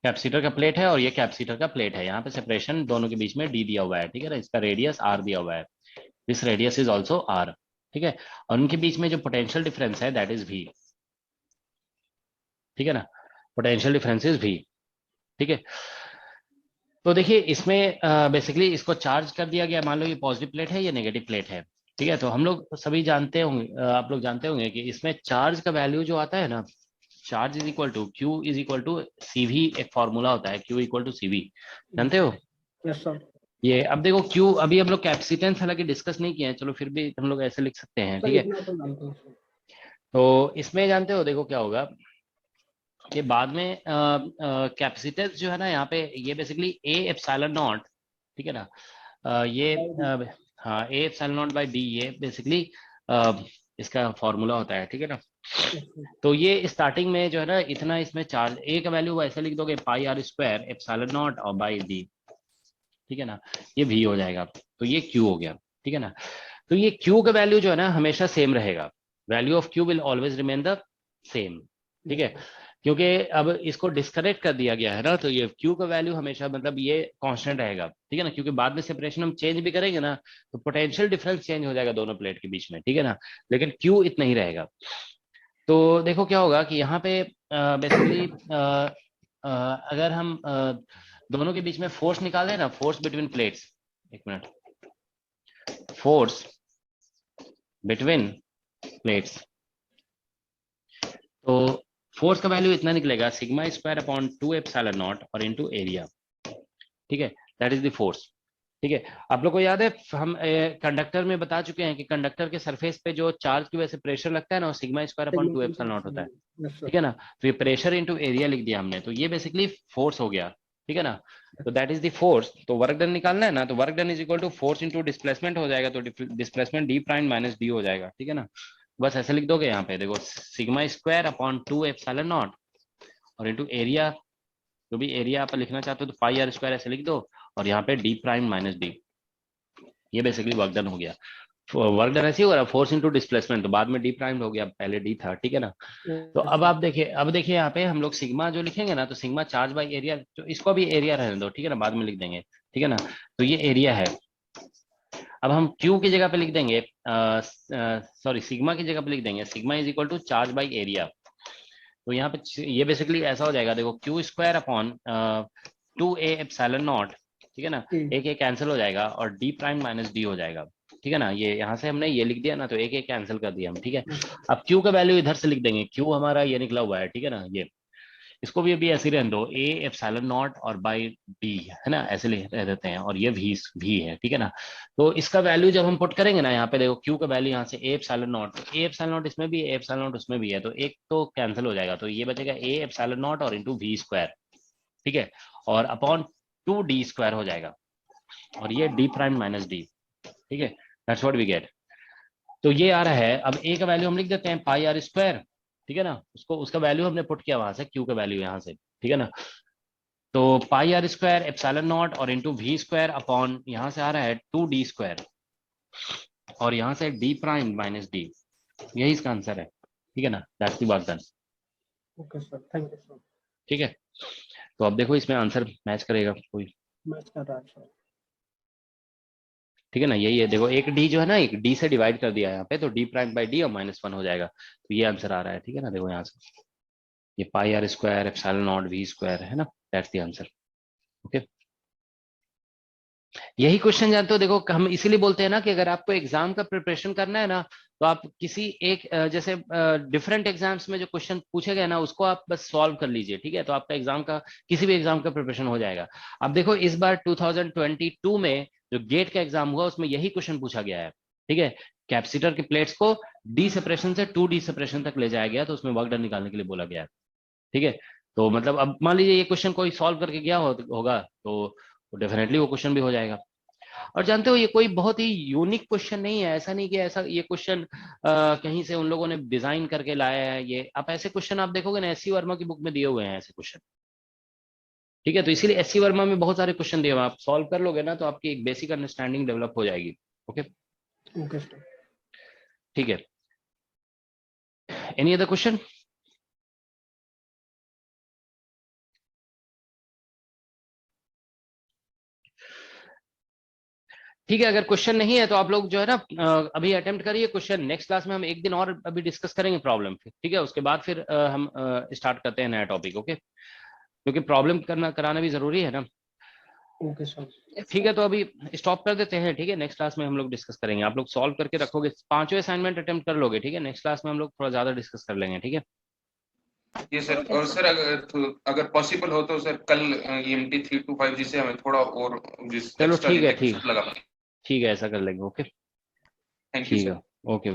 कैपेसिटर का प्लेट है और ये कैपेसिटर का प्लेट है। यहाँ पे सेपरेशन दोनों के बीच में D दिया हुआ है, ठीक है ना। इसका रेडियस R दिया हुआ है, this radius is also R, ठीक है। और उनके बीच में जो पोटेंशियल डिफरेंस है दैट इज V, ठीक है ना। पोटेंशियल डिफरेंस इज V, ठीक है। तो देखिए इसमें बेसिकली इसको चार्ज कर दिया गया, मान लो ये पॉजिटिव प्लेट है, ये नेगेटिव प्लेट है, ठीक है। तो हम लोग सभी जानते होंगे, आप लोग जानते होंगे कि इसमें चार्ज का वैल्यू जो आता है ना, charge is equal to Q is equal to CV, एक फॉर्मूला होता है Q इक्वल टू CV, जानते हो? Yes sir. ये अब देखो Q, अभी हम लोग कैपेसिटेंस हालांकि डिस्कस नहीं किए हैं, चलो फिर भी हम लोग ऐसे लिख सकते हैं, सर ठीक है। इतना तो जानता हूँ सर। तो इसमें जानते हो देखो क्या होगा कि बाद में कैपेसिटेंस जो है ना, यहाँ पे ये बेसिकली A एप्सिलॉन नॉट, ठीक है ना। ये हाँ A epsilon nought by D, ये बेसिकली इसका फॉर्मूला होता है, ठीक है ना। तो ये स्टार्टिंग में जो है ना, इतना इसमें चार्ज A का वैल्यू ऐसे लिख दोगे पाई R स्क्वायर एप्सिलॉन नॉट और बाई D, ठीक है ना। ये V हो जाएगा, तो ये Q हो गया, ठीक है ना। तो ये Q का वैल्यू जो है ना हमेशा सेम रहेगा, value of Q will always remain the same, ठीक है। क्योंकि अब इसको डिस्कनेक्ट कर दिया गया है ना, तो ये Q का वैल्यू हमेशा मतलब ये कांस्टेंट रहेगा, ठीक है ना। क्योंकि बाद में सेपरेशन हम चेंज भी करेंगे ना, तो पोटेंशियल डिफरेंस चेंज हो जाएगा दोनों प्लेट के बीच में, ठीक है ना। लेकिन Q इतना ही रहेगा। तो देखो क्या होगा कि यहाँ पे बेसिकली अगर हम दोनों के बीच में फोर्स निकालें ना, फोर्स बिटवीन प्लेट्स, एक मिनट, फोर्स बिटवीन प्लेट्स, तो फोर्स का वैल्यू इतना निकलेगा sigma square upon 2 epsilon naught और इनटू एरिया, ठीक है। दैट इज द फोर्स, ठीक है। आप लोग को याद है हम कंडक्टर में बता चुके हैं कि कंडक्टर के सरफेस पे जो चार्ज की वजह से प्रेशर लगता है ना, वो sigma square upon 2 epsilon not होता है, ठीक है ना। तो ये प्रेशर इनटू एरिया लिख दिया हमने, तो ये बेसिकली फोर्स हो गया, ठीक है ना। तो दैट इज द फोर्स। तो वर्क डन निकालना है ना, तो work done is equal to force into displacement हो जाएगा, तो displacement D prime minus D हो जाएगा, ठीक है ना। बस ऐसे लिख दोगे यहाँ पे, देखो sigma square upon 2 epsilon naught और इनटू एरिया, जो भी एरिया आप लिखना चाहते हो तो पाई R स्क्वायर ऐसे लिख दो, और यहाँ पे D प्राइम माइनस D, ये बेसिकली वर्क डन हो गया। वर्क डन ऐसे ही हो रहा, फोर्स इनटू डिस्प्लेसमेंट, तो बाद में D प्राइम हो गया, पहले D था, ठीक है ना। तो अब आप देखिए, अब देखिए यहाँ पे हम लोग सिग्मा जो लिखेंगे ना, तो सिग्मा चार्ज बाई एरिया, तो इसको भी एरिया रहने दो, ठीक है ना, बाद में लिख देंगे, ठीक है ना। तो ये एरिया है, अब हम Q की जगह पे लिख देंगे, सॉरी सिग्मा की जगह पे लिख देंगे sigma is equal to charge by area. तो यहाँ पे ये बेसिकली ऐसा हो जाएगा, देखो q square upon 2a epsilon nought, ठीक है ना, एक कैंसिल हो जाएगा और डी प्राइम माइनस डी हो जाएगा, ठीक है ना। ये यहाँ से हमने ये लिख दिया ना, तो एक कैंसिल कर दिया हम, ठीक है। अब क्यू का वैल्यू इधर से लिख देंगे, क्यू हमारा ये निकला हुआ है, ठीक है ना, ये इसको भी अभी ऐसे रहने दो, ए एप्सिलॉन नॉट और बाई डी, है ना, ऐसे रह देते हैं, और ये भी है, ठीक है ना। तो इसका वैल्यू जब हम पुट करेंगे ना, यहाँ पे देखो क्यू का वैल्यू यहाँ से ए एप्सिलॉन नॉट, तो ए एप्सिलॉन नॉट इसमें भी है, ए एप्सिलॉन नॉट उसमें भी है, तो एक तो कैंसिल हो जाएगा, तो ये बचेगा ए एप्सिलॉन नॉट और इंटू वी स्क्वायर, ठीक है, और अपॉन 2d स्क्वायर हो जाएगा, और ये डी प्राइम माइनस डी, ठीक है, दैट्स व्हाट वी गेट। तो ये आ रहा है, अब ए का वैल्यू हम लिख देते हैं पाई आर स्क्वायर, ठीक है ना, उसको उसका वैल्यू हमने पुट किया वहां से, क्यू का वैल्यू यहाँ से, ठीक है ना। तो पाई आर स्क्वायर एप्सिलॉन नॉट और इंटू वी स्क्वायर अपॉन यहाँ से आ रहा है 2d स्क्वायर, और यहाँ से डी प्राइम माइनस डी, यही इसका आंसर है, ठीक है ना, that's the work done. Okay sir, thank you sir. ठीक है, तो अब देखो इसमें आंसर मैच करेगा कोई, मैच कर रहा है सर। ठीक है ना, यही है, देखो एक डी जो है ना, एक डी से डिवाइड कर दिया यहाँ पे, तो डी प्राइम बाई डी और -1 हो जाएगा, तो ये आंसर आ रहा है, ठीक है ना। देखो यहाँ से ये pi R square epsilon naught V square है ना, दैट्स द आंसर। ओके, यही क्वेश्चन जानते हो, देखो हम इसीलिए बोलते हैं ना कि अगर आपको एग्जाम का प्रिपरेशन करना है ना, तो आप किसी एक जैसे डिफरेंट एग्जाम्स में जो क्वेश्चन पूछे गए ना, उसको आप बस सॉल्व कर लीजिए, ठीक है, तो आपका एग्जाम का किसी भी एग्जाम का प्रिपरेशन हो जाएगा। अब देखो इस बार 2022 में जो गेट का एग्जाम हुआ, उसमें यही क्वेश्चन पूछा गया है, ठीक है, कैपेसिटर के प्लेट्स को डी सेपरेशन से 2d सेपरेशन तक ले जाया गया, तो उसमें वर्क डन निकालने के लिए बोला गया है, ठीक है। तो मतलब अब मान लीजिए ये क्वेश्चन कोई सॉल्व करके गया होगा, तो डेफिनेटली वो क्वेश्चन भी हो जाएगा। और जानते हो ये कोई बहुत ही यूनिक क्वेश्चन नहीं है, ऐसा नहीं कि ऐसा ये क्वेश्चन कहीं से उन लोगों ने डिजाइन करके लाया है, ये आप ऐसे क्वेश्चन आप देखोगे ना, एससी वर्मा की बुक में दिए हुए हैं ऐसे क्वेश्चन, ठीक है। तो इसीलिए एससी वर्मा में बहुत सारे क्वेश्चन दिए हुए हैं, आप सॉल्व कर लोगे ना, तो आपकी एक बेसिक अंडरस्टैंडिंग डेवलप हो जाएगी। ओके ओके सर, ठीक है, एनी अदर क्वेश्चन? ठीक है, अगर क्वेश्चन नहीं है तो आप लोग जो है ना अभी अटेम्प्ट करिए क्वेश्चन, नेक्स्ट क्लास में हम एक दिन और अभी डिस्कस करेंगे प्रॉब्लम, ठीक है, उसके बाद फिर हम स्टार्ट करते हैं नया टॉपिक, ओके, क्योंकि प्रॉब्लम कराना भी जरूरी है ना। ओके सर, ठीक है, तो अभी स्टॉप कर देते हैं, ठीक है, नेक्स्ट क्लास में हम लोग डिस्कस करेंगे, आप लोग सॉल्व करके रखोगे, 5वें असाइनमेंट अटेम्प्ट कर लोगे, ठीक है, नेक्स्ट क्लास में हम लोग थोड़ा ज्यादा डिस्कस कर लेंगे, ठीक है। ये सर, और सर अगर पॉसिबल हो तो सर कल EMT 3 to 5 जिसे हमें थोड़ा और जिस चलो extra ठीक है, detections लगा पाए। ठीक है, ऐसा कर लेंगे, ओके, थैंक यू ठीक सर। है, ओके।